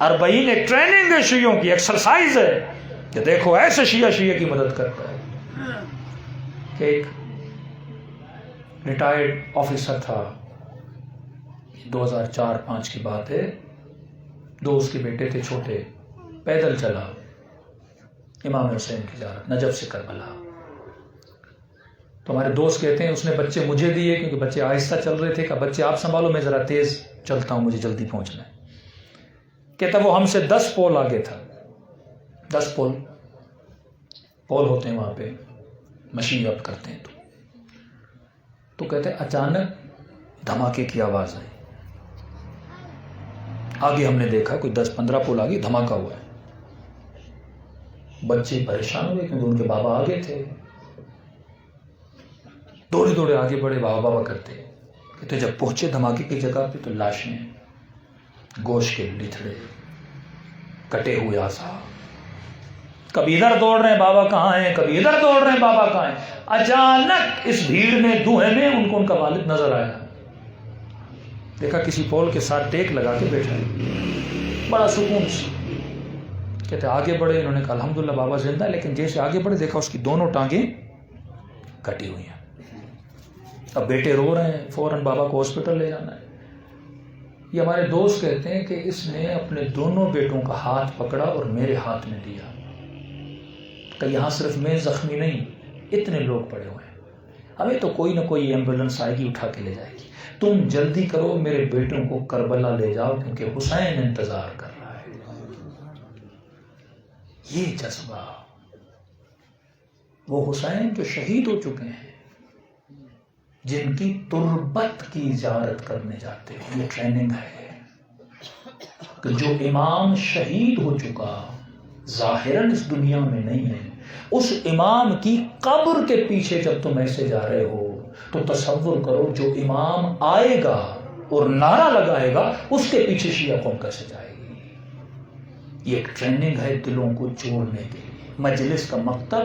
Speaker 2: اربعین ایک ٹریننگ ہے، شیعوں کی ایکسرسائز ہے کہ دیکھو ایسے شیعہ کی مدد کرتا ہے۔ کہ ایک ریٹائرڈ آفیسر تھا، 2004-05 کی بات ہے، 2 اس کے بیٹے تھے چھوٹے، پیدل چلا امام حسین کی زیارت نجف سے کربلا۔ تو ہمارے دوست کہتے ہیں اس نے بچے مجھے دیے کیونکہ بچے آہستہ چل رہے تھے، کہ بچے آپ سنبھالو میں ذرا تیز چلتا ہوں، مجھے جلدی پہنچنا ہے۔ کہتا وہ ہم سے 10 پول آگے تھا، 10 پول ہوتے ہیں وہاں پہ، مشین ضبط کرتے ہیں۔ تو کہتے ہیں اچانک دھماکے کی آواز آئی، آگے ہم نے دیکھا کوئی 10-15 پول آگے دھماکہ ہوا ہے۔ بچے پریشان ہوئے کیونکہ ان کے بابا آگے تھے، دوڑے آگے بڑھے، بابا کرتے کہتے جب پہنچے دھماکے کی جگہ پہ تو لاشیں، گوشت کے لتھڑے، کٹے ہوئے اعضاء، کبھی ادھر دوڑ رہے ہیں بابا کہاں ہیں، کبھی ادھر دوڑ رہے ہیں بابا کہاں ہیں۔ اچانک اس بھیڑ میں دھوئے میں ان کو ان کا والد نظر آیا، دیکھا کسی پول کے ساتھ ٹیک لگا کے بیٹھا ہے، بڑا سکون سے۔ کہتے آگے بڑھے، انہوں نے کہا الحمدللہ بابا زندہ ہے، لیکن جیسے آگے بڑھے دیکھا اس کی دونوں ٹانگیں کٹی ہوئی ہیں۔ اب بیٹے رو رہے ہیں، فوراً بابا کو ہاسپٹل لے جانا ہے۔ یہ ہمارے دوست کہتے ہیں کہ اس نے اپنے دونوں بیٹوں کا ہاتھ پکڑا اور میرے ہاتھ میں دیا کہ یہاں صرف میں زخمی نہیں، اتنے لوگ پڑے ہوئے ہیں، ہمیں تو کوئی نہ کوئی ایمبولینس آئے گی اٹھا کے لے جائے گی، تم جلدی کرو میرے بیٹوں کو کربلا لے جاؤ کیونکہ حسین انتظار کر رہا ہے۔ یہ جذبہ، وہ حسین جو شہید ہو چکے ہیں، جن کی تربت کی زیارت کرنے جاتے ہیں، یہ ٹریننگ ہے کہ جو امام شہید ہو چکا ظاہراً اس دنیا میں نہیں ہے، اس امام کی قبر کے پیچھے جب تم ایسے جا رہے ہو تو تصور کرو جو امام آئے گا اور نعرہ لگائے گا اس کے پیچھے شیعہ قوم کیسے جائے گی۔ یہ ایک ٹریننگ ہے دلوں کو جوڑنے کے لیے۔ مجلس کا مکتب،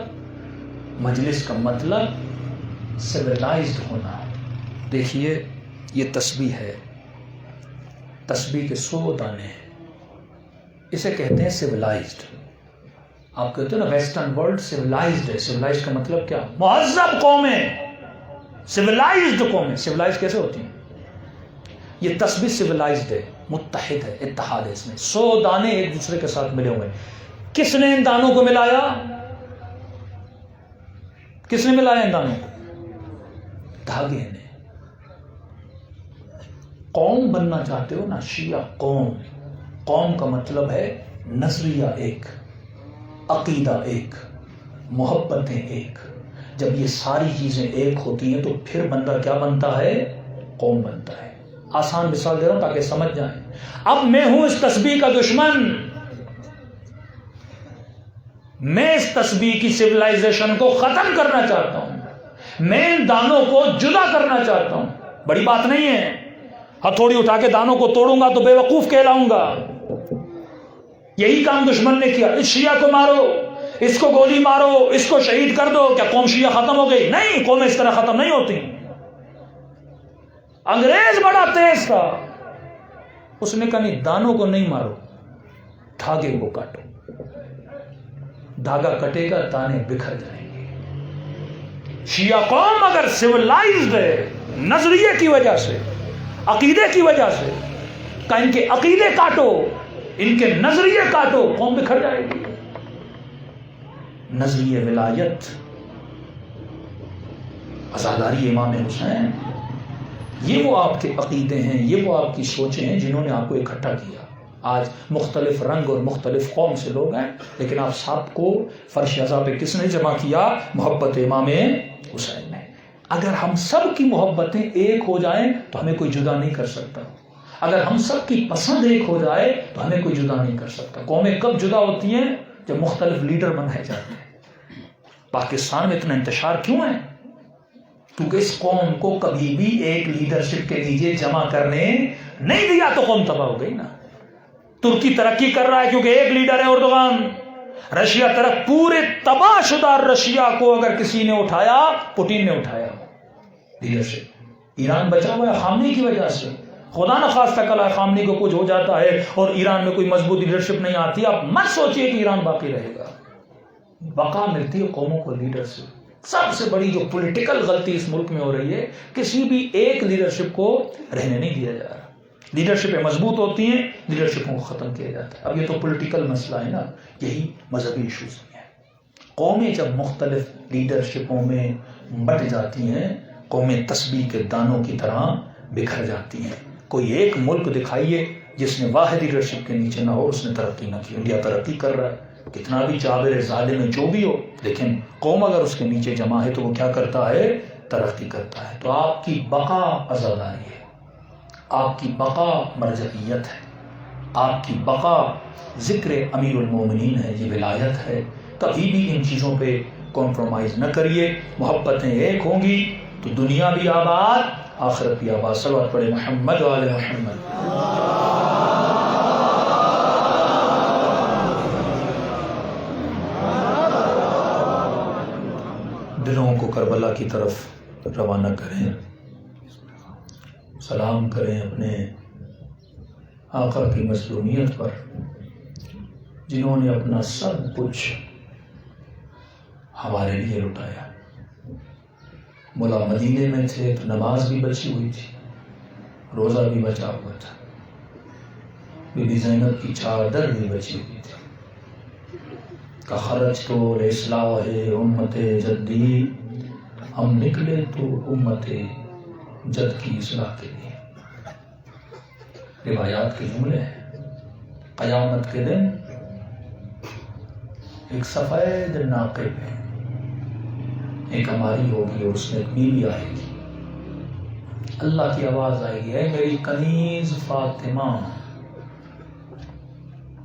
Speaker 2: مجلس کا مطلب سویلائزڈ ہونا۔ دیکھیے یہ تسبیح ہے، تسبیح کے 100 دانے ہیں، اسے کہتے ہیں سویلائزڈ۔ آپ کہتے ہیں نا ویسٹرن ورلڈ سویلائزڈ ہے، سویلائزڈ کا مطلب کیا؟ مہذب قومیں، سویلائزڈ قومیں۔ سویلائزڈ کیسے ہوتی ہیں؟ یہ تسبیح سویلائزڈ ہے، متحد ہے، اتحاد ہے، اس میں 100 دانے ایک دوسرے کے ساتھ ملے ہوئے ہیں۔ کس نے ان دانوں کو ملایا؟ کس نے ملایا ان دانوں کو؟ دھاگے نے۔ قوم بننا چاہتے ہو نا، شیعہ قوم، قوم کا مطلب ہے نظریہ ایک، عقیدہ ایک، محبتیں ایک۔ جب یہ ساری چیزیں ایک ہوتی ہیں تو پھر بندہ کیا بنتا ہے؟ قوم بنتا ہے۔ آسان مثال دے رہا ہوں تاکہ سمجھ جائیں۔ اب میں ہوں اس تسبیح کا دشمن، میں اس تسبیح کی سویلائزیشن کو ختم کرنا چاہتا ہوں، میں ان دانوں کو جدا کرنا چاہتا ہوں۔ بڑی بات نہیں ہے، ہتھوڑی اٹھا کے دانوں کو توڑوں گا تو بے وقوف کہلاؤں گا۔ یہی کام دشمن نے کیا، اس شیعہ کو مارو، اس کو گولی مارو، اس کو شہید کر دو، کیا قوم شیعہ ختم ہو گئی؟ نہیں، قومیں اس طرح ختم نہیں ہوتی۔ انگریز بڑا تیز تھا، اس نے کہا نہیں، دانوں کو نہیں مارو، دھاگے کو کاٹو، دھاگا کٹے گا دانے بکھر جائیں گے۔ شیعہ قوم اگر سویلائزڈ ہے نظریے کی وجہ سے، عقیدے کی وجہ سے، کہ ان کے عقیدے کاٹو، ان کے نظریے کاٹو، قوم بکھر جائے گی۔ نظریہ ولایت، عزاداری امام حسین، یہ وہ آپ کے عقیدے ہیں، یہ وہ آپ کی سوچیں ہیں جنہوں نے آپ کو اکٹھا کیا. آج مختلف رنگ اور مختلف قوم سے لوگ ہیں، لیکن آپ سب کو فرش ازا پہ کس نے جمع کیا؟ محبت امام حسین نے. اگر ہم سب کی محبتیں ایک ہو جائیں تو ہمیں کوئی جدا نہیں کر سکتا. اگر ہم سب کی پسند ایک ہو جائے تو ہمیں کوئی جدا نہیں کر سکتا. قومیں کب جدا ہوتی ہیں؟ جب مختلف لیڈر بنائے جاتے ہیں. پاکستان میں اتنا انتشار کیوں ہے؟ کیونکہ اس قوم کو کبھی بھی ایک لیڈرشپ کے نیچے جمع کرنے نہیں دیا تو قوم تباہ ہو گئی نا. ترکی ترقی کر رہا ہے کیونکہ ایک لیڈر ہے اردوغان. رشیا طرف پورے تباہ شدہ رشیا کو اگر کسی نے اٹھایا، پوٹین نے اٹھایا لیڈرشپ. ایران بچا ہوا ہے خامنی کی وجہ سے. خدا نہ خواستہ کل خامنی کو کچھ ہو جاتا ہے اور ایران میں کوئی مضبوط لیڈرشپ نہیں آتی، آپ مت سوچئے کہ ایران باقی رہے گا. بقا ملتی ہے قوموں کو لیڈر سے. سب سے بڑی جو پولیٹیکل غلطی اس ملک میں ہو رہی ہے، کسی بھی ایک لیڈرشپ کو رہنے نہیں دیا جا رہا. لیڈرشپیں مضبوط ہوتی ہیں، لیڈرشپوں کو ختم کیا جاتا ہے. اب یہ تو پولیٹیکل مسئلہ ہے نا، یہی مذہبی ایشوز نہیں ہے. قومیں جب مختلف لیڈرشپوں میں بٹ جاتی ہیں، قومیں تسبیح کے دانوں کی طرح بکھر جاتی ہیں. کوئی ایک ملک دکھائیے جس نے واحد لیڈرشپ کے نیچے نہ ہو، اس نے ترقی نہ کی. انڈیا ترقی کر رہا ہے، کتنا بھی جابر ظالم جو بھی ہو، لیکن قوم اگر اس کے نیچے جمع ہے تو وہ کیا کرتا ہے؟ ترقی کرتا ہے. تو آپ کی بقا عزاداری ہے، آپ کی بقا مرجعیت ہے، آپ کی بقا ذکر امیر المومنین ہے، یہ ولایت ہے. کبھی بھی ان چیزوں پہ کمپرومائز نہ کریے. محبتیں ایک ہوں گی تو دنیا بھی آباد، آخرت بھی آباد. صلوات پڑھے محمد و آل محمد. دلوں کو کربلا کی طرف روانہ کریں، سلام کریں اپنے آقا کی مظلومیت پر، جنہوں نے اپنا سب کچھ ہمارے لیے لٹایا. ملا مدینے میں تھے تو نماز بھی بچی ہوئی تھی، روزہ بھی بچا ہوا تھا، بی بی زینب کی چادر بھی بچی ہوئی تھی. کہ خرج تو اصلاح امت جدی، ہم نکلے تو امت جد کی اصلاح کے لیے. روایات کے جملے ہیں. قیامت کے دن ایک سفید ناقے پہ ایک ہماری ہوگی اور اس میں ایک بیوی آئے گی. اللہ کی آواز آئے گی، اے میری کنیز فاطمہ،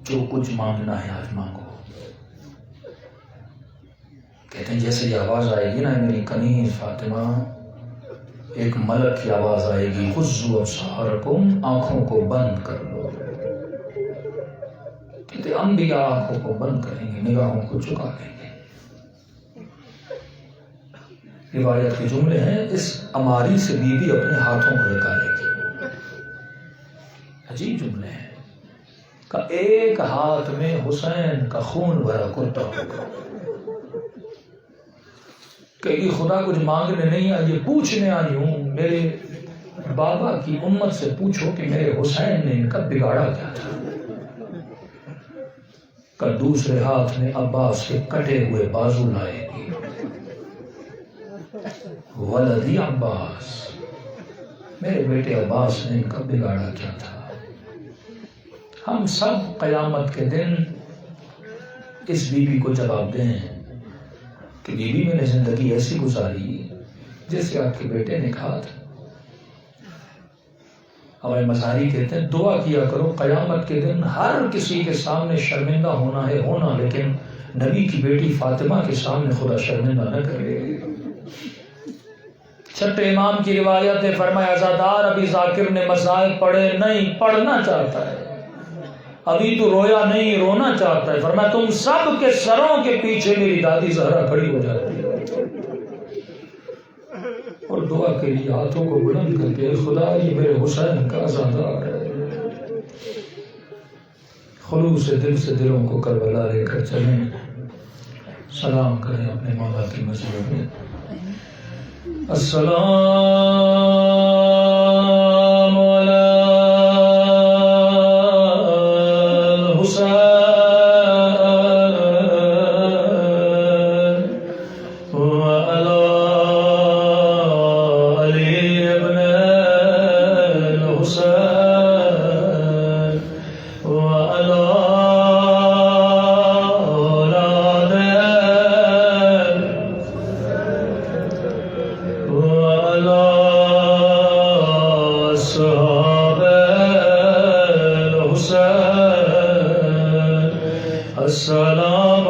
Speaker 2: جو کچھ مانگنا ہے آج مانگو. کہتے ہیں جیسے یہ آواز آئے گی نا، میری کنیز فاطمہ، ایک ملک کی آواز آئے گی، خذوا ابصارکم، آنکھوں کو بند کر لو. کہتے انبیاء آنکھوں کو بند کریں گے، نگاہوں کو چکا لیں گے. روایت کے جملے ہیں، اس اماری سے بیوی اپنے ہاتھوں کو نکالے گی. عجیب جملے ہیں. کہ ایک ہاتھ میں حسین کا خون بھرا کرتا ہوگا. کہ خدا کچھ مانگنے نہیں آئی، یہ پوچھنے آئی ہوں، میرے بابا کی امت سے پوچھو کہ میرے حسین نے ان کا بگاڑا کیا تھا. کہ دوسرے ہاتھ میں عباس کے کٹے ہوئے بازو لائے گی. ولدی عباس، میرے بیٹے عباس نے ان کا بگاڑا کیا تھا. ہم سب قیامت کے دن اس بیوی کو جواب دیں کہ بیوی میں نے زندگی ایسی گزاری جیسے آپ کے بیٹے نے کہا تھا. ہمارے مزاری کہتے ہیں دعا کیا کرو قیامت کے دن ہر کسی کے سامنے شرمندہ ہونا ہے ہونا، لیکن نبی کی بیٹی فاطمہ کے سامنے خدا شرمندہ نہ کرے. چھٹے امام کی روایت ہے، فرمایا عزادار ابھی ذاکر نے مصائب پڑھے نہیں، پڑھنا چاہتا ہے. ابھی تو رویا نہیں، رونا چاہتا ہے. فرمایا تم سب کے سروں کے پیچھے میری دادی زہرا کھڑی ہو جاتی ہے اور دعا کے لیے ہاتھوں کو بلند کر کے، خدا یہ میرے حسین کا عزادار ہے. خلوص دل سے دلوں کو کربلا لے کر چلیں، سلام کریں اپنے مولا کی مسجد میں. السلام علی السلام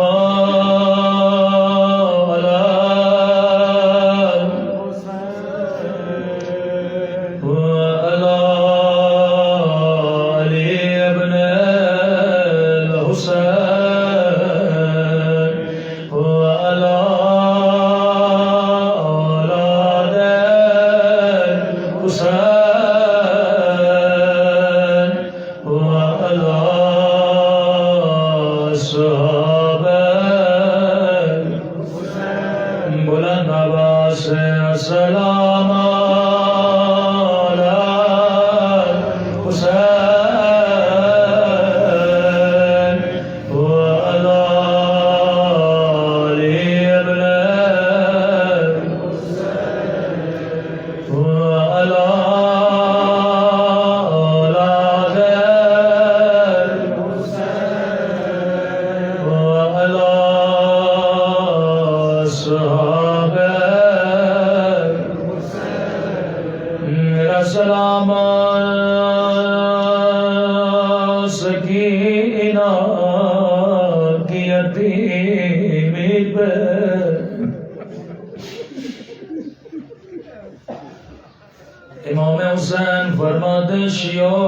Speaker 2: امام حسین فرماتے شیعو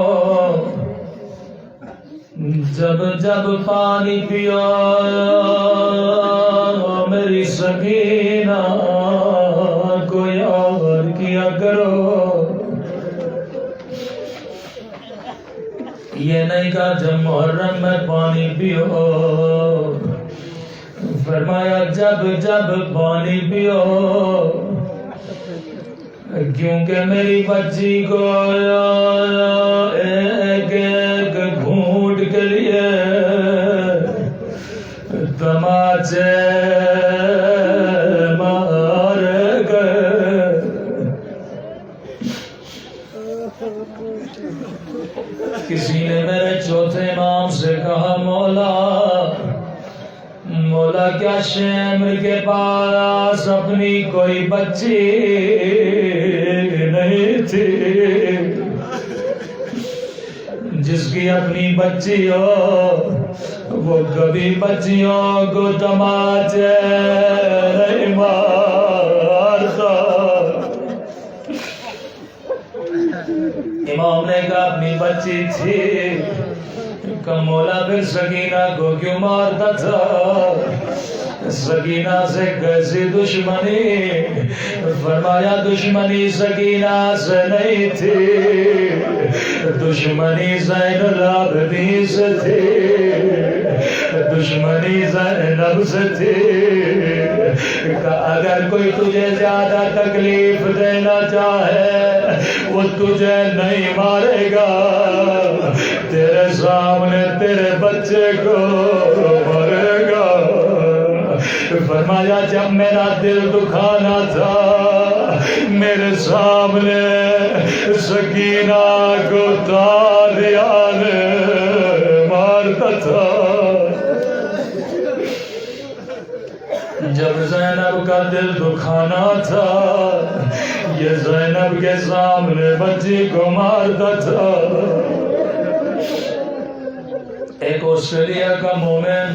Speaker 2: جب جب پانی پیا میری سکینہ کو یاد کیا کرو. یہ نہیں کہا جب محرم میں پانی پیو، فرمایا جب جب پانی پیو، کیونکہ میری بچی کو ایک ایک گھونٹ کے لیے تماچے مار گئے. کسی نے میرے چوتھے امام سے کہا مولا کیا شیمر کے پاس اپنی کوئی بچی نہیں تھی جس کی اپنی بچی ہو وہ کبھی بچیوں کو تماچے نہیں مارتا. امام نے کہا اپنی بچی تھی کہ مولا پھر سکینہ کو کیوں مارتا تھا؟ سکینہ سے کیسی دشمنی؟ فرمایا دشمنی سکینہ سے نہیں تھی، دشمنی زین العابدین سے تھی، دشمنی زینب سے تھی. کہ اگر کوئی تجھے زیادہ تکلیف دینا چاہے وہ تجھے نہیں مارے گا، تیرے سامنے تیرے بچے کو مارے گا. فرمایا جب میرا دل دکھانا تھا میرے سامنے سکینہ کو تاریان مارتا تھا. جب زینب کا دل دکھانا تھا یہ زینب کے سامنے بچی کو مارتا تھا. ایک آسٹریلیا کا مومن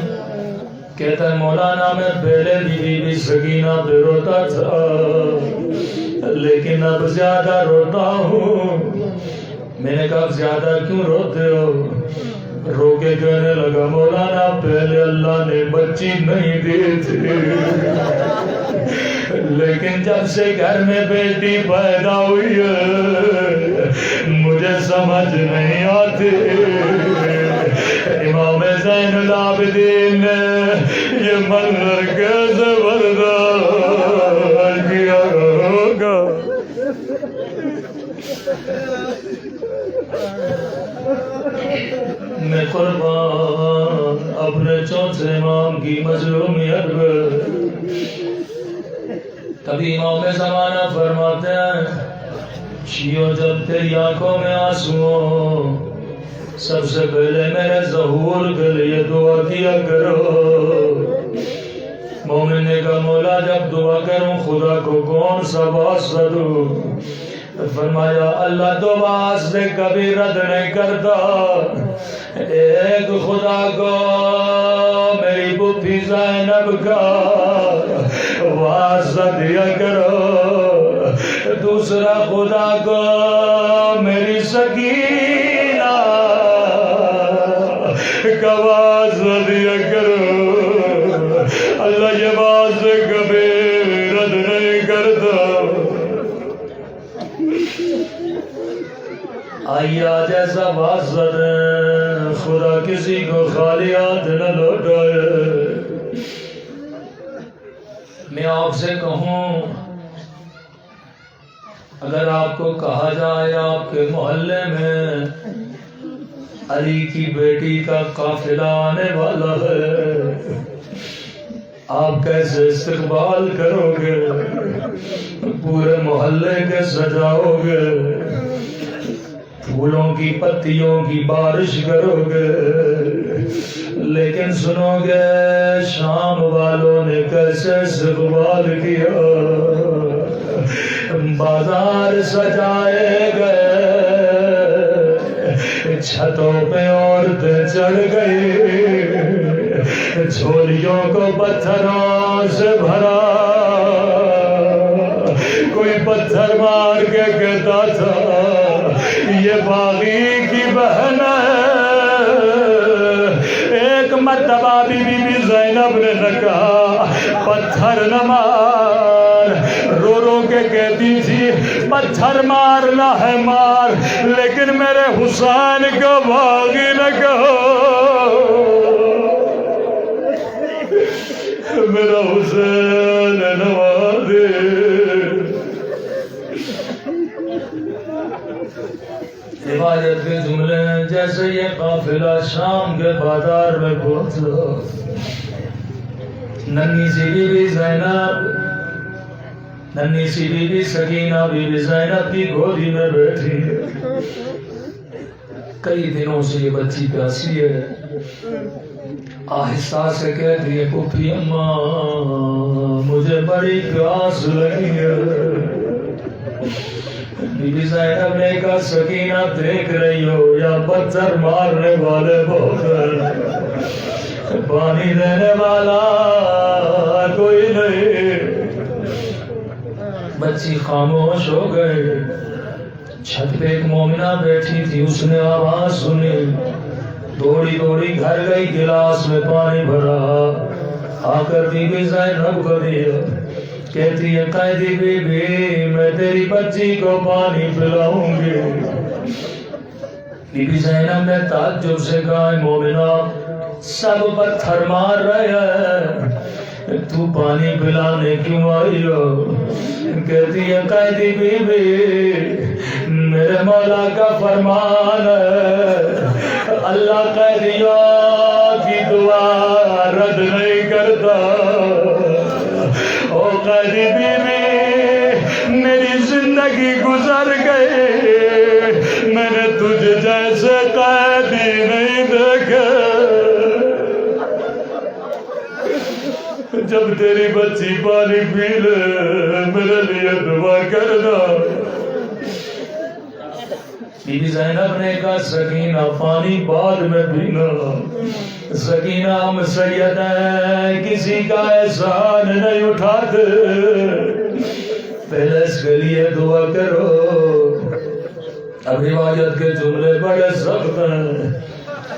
Speaker 2: کہتا ہے مولانا میں پہلے بھی سکینہ پہ روتا تھا لیکن اب زیادہ روتا ہوں. میں نے کہا زیادہ کیوں روتے ہو؟ رو کے کہنے لگا مولانا پہلے اللہ نے بچی نہیں دی تھی لیکن جب سے گھر میں بیٹی پیدا ہوئی ہے مجھے سمجھ نہیں آتی. امام زین العابدین نے یہ منظر کیسے برداشت کیا ہوگا؟ میں قربان اپنے چوتھے امام کی مظلومیت پر. کبھی امام زمانہ فرماتے ہیں شیعو جب تیری آنکھوں میں آنسو ہو سب سے پہلے میرے ظہور کے لیے دعا کیا کرو. مومن نے کہا مولا جب دعا کروں خدا کو کون سا واسطہ دوں؟ فرمایا اللہ دو واسطے کبھی رد نہیں کرتا. ایک خدا کو پھوپھی زینب کا واسطہ دیا کرو، دوسرا خدا کو میری سکینہ کا واسطہ دیا کرو، اللہ یہ واسطے کبھی رد نہیں کرتا۔ آئیے آج ایسا واسطہ دیں خدا کسی کو خالی ہاتھ نہ لوٹائے۔ میں آپ سے کہوں اگر آپ کو کہا جائے آپ کے محلے میں علی کی بیٹی کا قافلہ آنے والا ہے، آپ کیسے استقبال کرو گے؟ پورے محلے کے سجاؤ گے، پھولوں کی پتیوں کی بارش کرو گے، لیکن سنو گے شام والوں نے کیسے استقبال کیا؟ بازار سجائے گئے، چھتوں پہ عورتیں چڑھ گئی، جھولیوں کو پتھروں سے بھرا، کوئی پتھر مار کے کہتا تھا یہ باغی کی بہن ہے۔ ایک مرتبہ بی بی زینب نے کہا پتھر نہ مار، رو رو کے کہتی تھی پتھر مارنا ہے مار، لیکن میرے حسین کو باغی نہ کہو، میرا حسین نوازے۔ روایت کے جملے جیسے یہ قافلہ شام کے بازار میں پہنچا، ننھی سی بی بی زینب، ننھی سی بی بی سکینہ بی بی زینب کی گودی میں بیٹھی ہے، کئی دنوں سے یہ بچی پیاسی ہے، آہستہ سے کہتی ہے پھوپھی اماں مجھے بڑی پیاس لگی ہے۔ بی بی زینب نے کہا سکینہ دیکھ رہی ہو یا پتھر مارنے والے بہت ہیں، پانی دینے والا کوئی نہیں۔ بچی خاموش ہو گئی، چھت پہ ایک مومنہ بیٹھی تھی، اس نے آواز سنی، دوڑی دوڑی گھر گئی، گلاس میں پانی بھرا، آ کر بی بی زینب کو دیا، کہتی ہے قیدی بی بی میں تیری بچی کو پانی پلاؤں گی۔ بی بی زینب نے تعجب سے کہا مومنہ سب پتھر مار رہے ہیں، تو پانی پلانے کیوں آئی ہو؟ کہتی ہے قیدی بی بی میرے مولا کا فرمان ہے، اللہ قیدیوں کی دعا رد نہیں کرتا۔ او قیدی بی بی میری زندگی گزر گئی، میں نے تجھ جیسے قیدی نہیں دیکھے، جب تیری بچی پانی پی لے میرے لیے دعا کرنا۔ بی بی زینب نے کہا سکینہ پانی بعد میں پینا، سکینہ ہم سید ہیں کسی کا احسان نہیں اٹھاتے، پہلے اس کے لیے دعا کرو۔ اب روایت کے جملے بڑے سخت ہیں،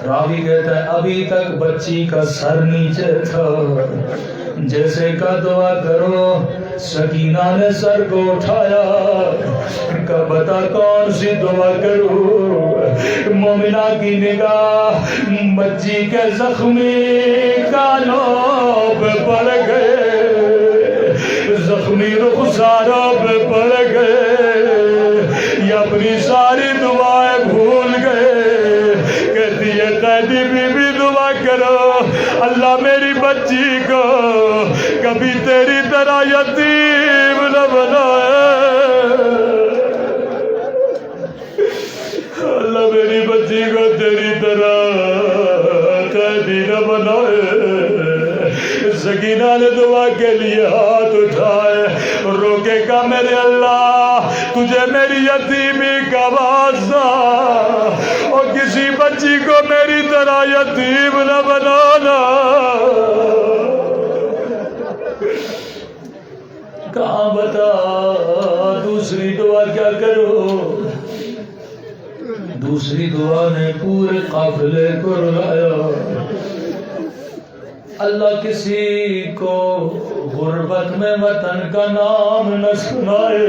Speaker 2: راوی کہتا ہے ابھی تک بچی کا سر نیچے تھا، جیسے کا دعا کرو سکینہ نے سر کو اٹھایا، کہ بتا کون سی دعا کروں؟ مومنہ کی نگاہ بچی کے زخمی کانوں پہ پڑ گئے، زخمی رخساروں پہ پڑ گئے، یہ اپنی ساری دعائیں بھول گئے، کہتی ہے قیدی بی بی دعا کرو اللہ میری بچی کو کبھی تیری طرح یتیم نہ بنائے، اللہ میری بچی کو تیری طرح قیدی نہ بنائے۔ سکینہ نے دعا کے لیے ہاتھ اٹھائے، روکے کا میرے اللہ تجھے میری یتیمی کا واسطہ اور کسی بچی کو میری طرح یتیم نہ بنانا۔ کہاں بتا دوسری دعا کیا کرو؟ دوسری دعا نے پورے قافلے کو رلایا. اللہ کسی کو غربت میں وطن کا نام نہ سنائے.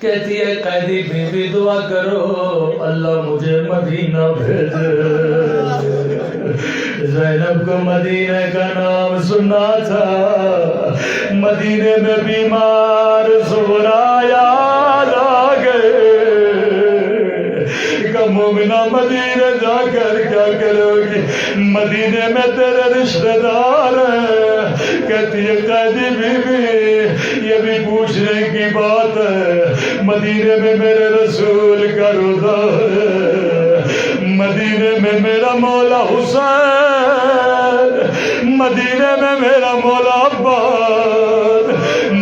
Speaker 2: کہتی ہے قیدی بیوی دعا کرو اللہ مجھے مدینہ بھیجے. زینب کو مدینہ کا نام سنا تھا. مدینے میں بیمار زہرا یاد آ گئے. کہ مومنہ مدینے جا کر کیا کرو گی؟ مدینے میں تیرے رشتہ دار ہیں. کہتی ہے قیدی بیوی یہ بھی پوچھنے کی بات ہے مدینے میں میرے رسول کا روضہ ہے. مدینے میں میرا مولا حسین. مدینے میں میرا مولا عباس.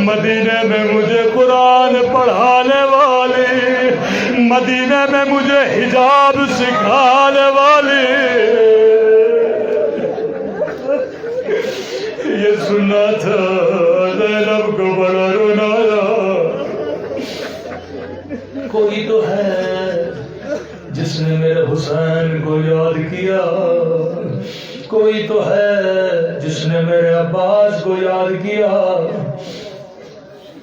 Speaker 2: مدینے میں مجھے قرآن پڑھانے والی. مدینے میں مجھے حجاب سکھانے والی. یہ سننا تھا زینب کو بڑا رونا آیا. کوئی تو ہے جس نے میرے حسین کو یاد کیا. کوئی تو ہے جس نے میرے عباس کو یاد کیا.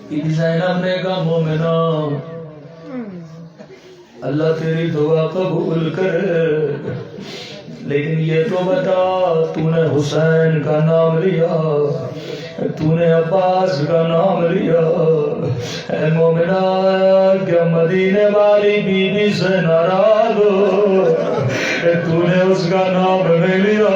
Speaker 2: زینب نے کہا مومنہ اللہ تیری دعا قبول کرے لیکن یہ تو بتا تو نے حسین کا نام لیا تو نے عباس کا نام لیا. اے مومنہ کیا مدینے والی بی بی سے ناراض ہو؟ تو نے اس کا نام نہیں لیا.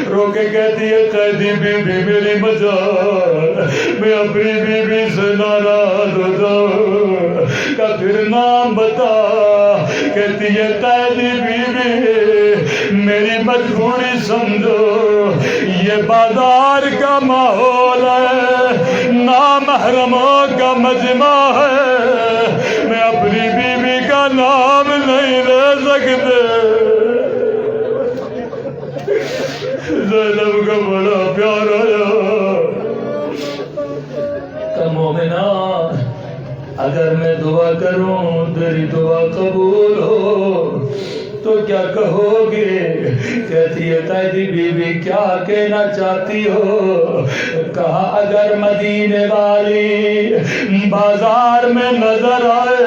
Speaker 2: رو کے کہتی ہے قیدی بی بی میری مجال میں اپنی بی بی سے ناراض ہو جاؤں کا پھر نام بتا. کہتی ہے قیدی بی بی میری مجبوری سمجھو یہ بازار کا ماحول ہے نامحرموں کا مجمع ہے. میں اپنی بیوی کا نام نہیں لے سکتے. زینب کا بڑا پیار آیا. کہ مومنہ اگر میں دعا کروں تیری دعا قبول ہو تو کیا کہو گے؟ کہتی ہے قیدی بیوی کیا کہنا چاہتی ہو؟ کہا اگر مدینے والی بازار میں نظر آئے.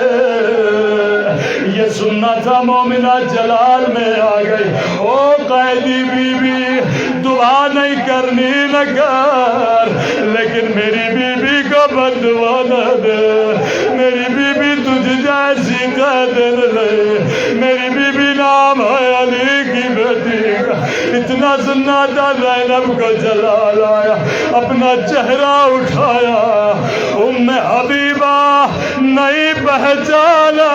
Speaker 2: یہ سننا تھا مومنہ جلال میں آ گئی. او قیدی بیوی دعا نہیں کرنی نہ کر لیکن میری بیوی کو بددعا نہ دے. میری بیوی تجھ جیسی قید لے. میری بیوی نام ہے علی کی بیٹی کا. اتنا سننا تھا زینب کو جلال آیا. اپنا چہرہ اٹھایا. ام حبیبہ نہیں پہچانا.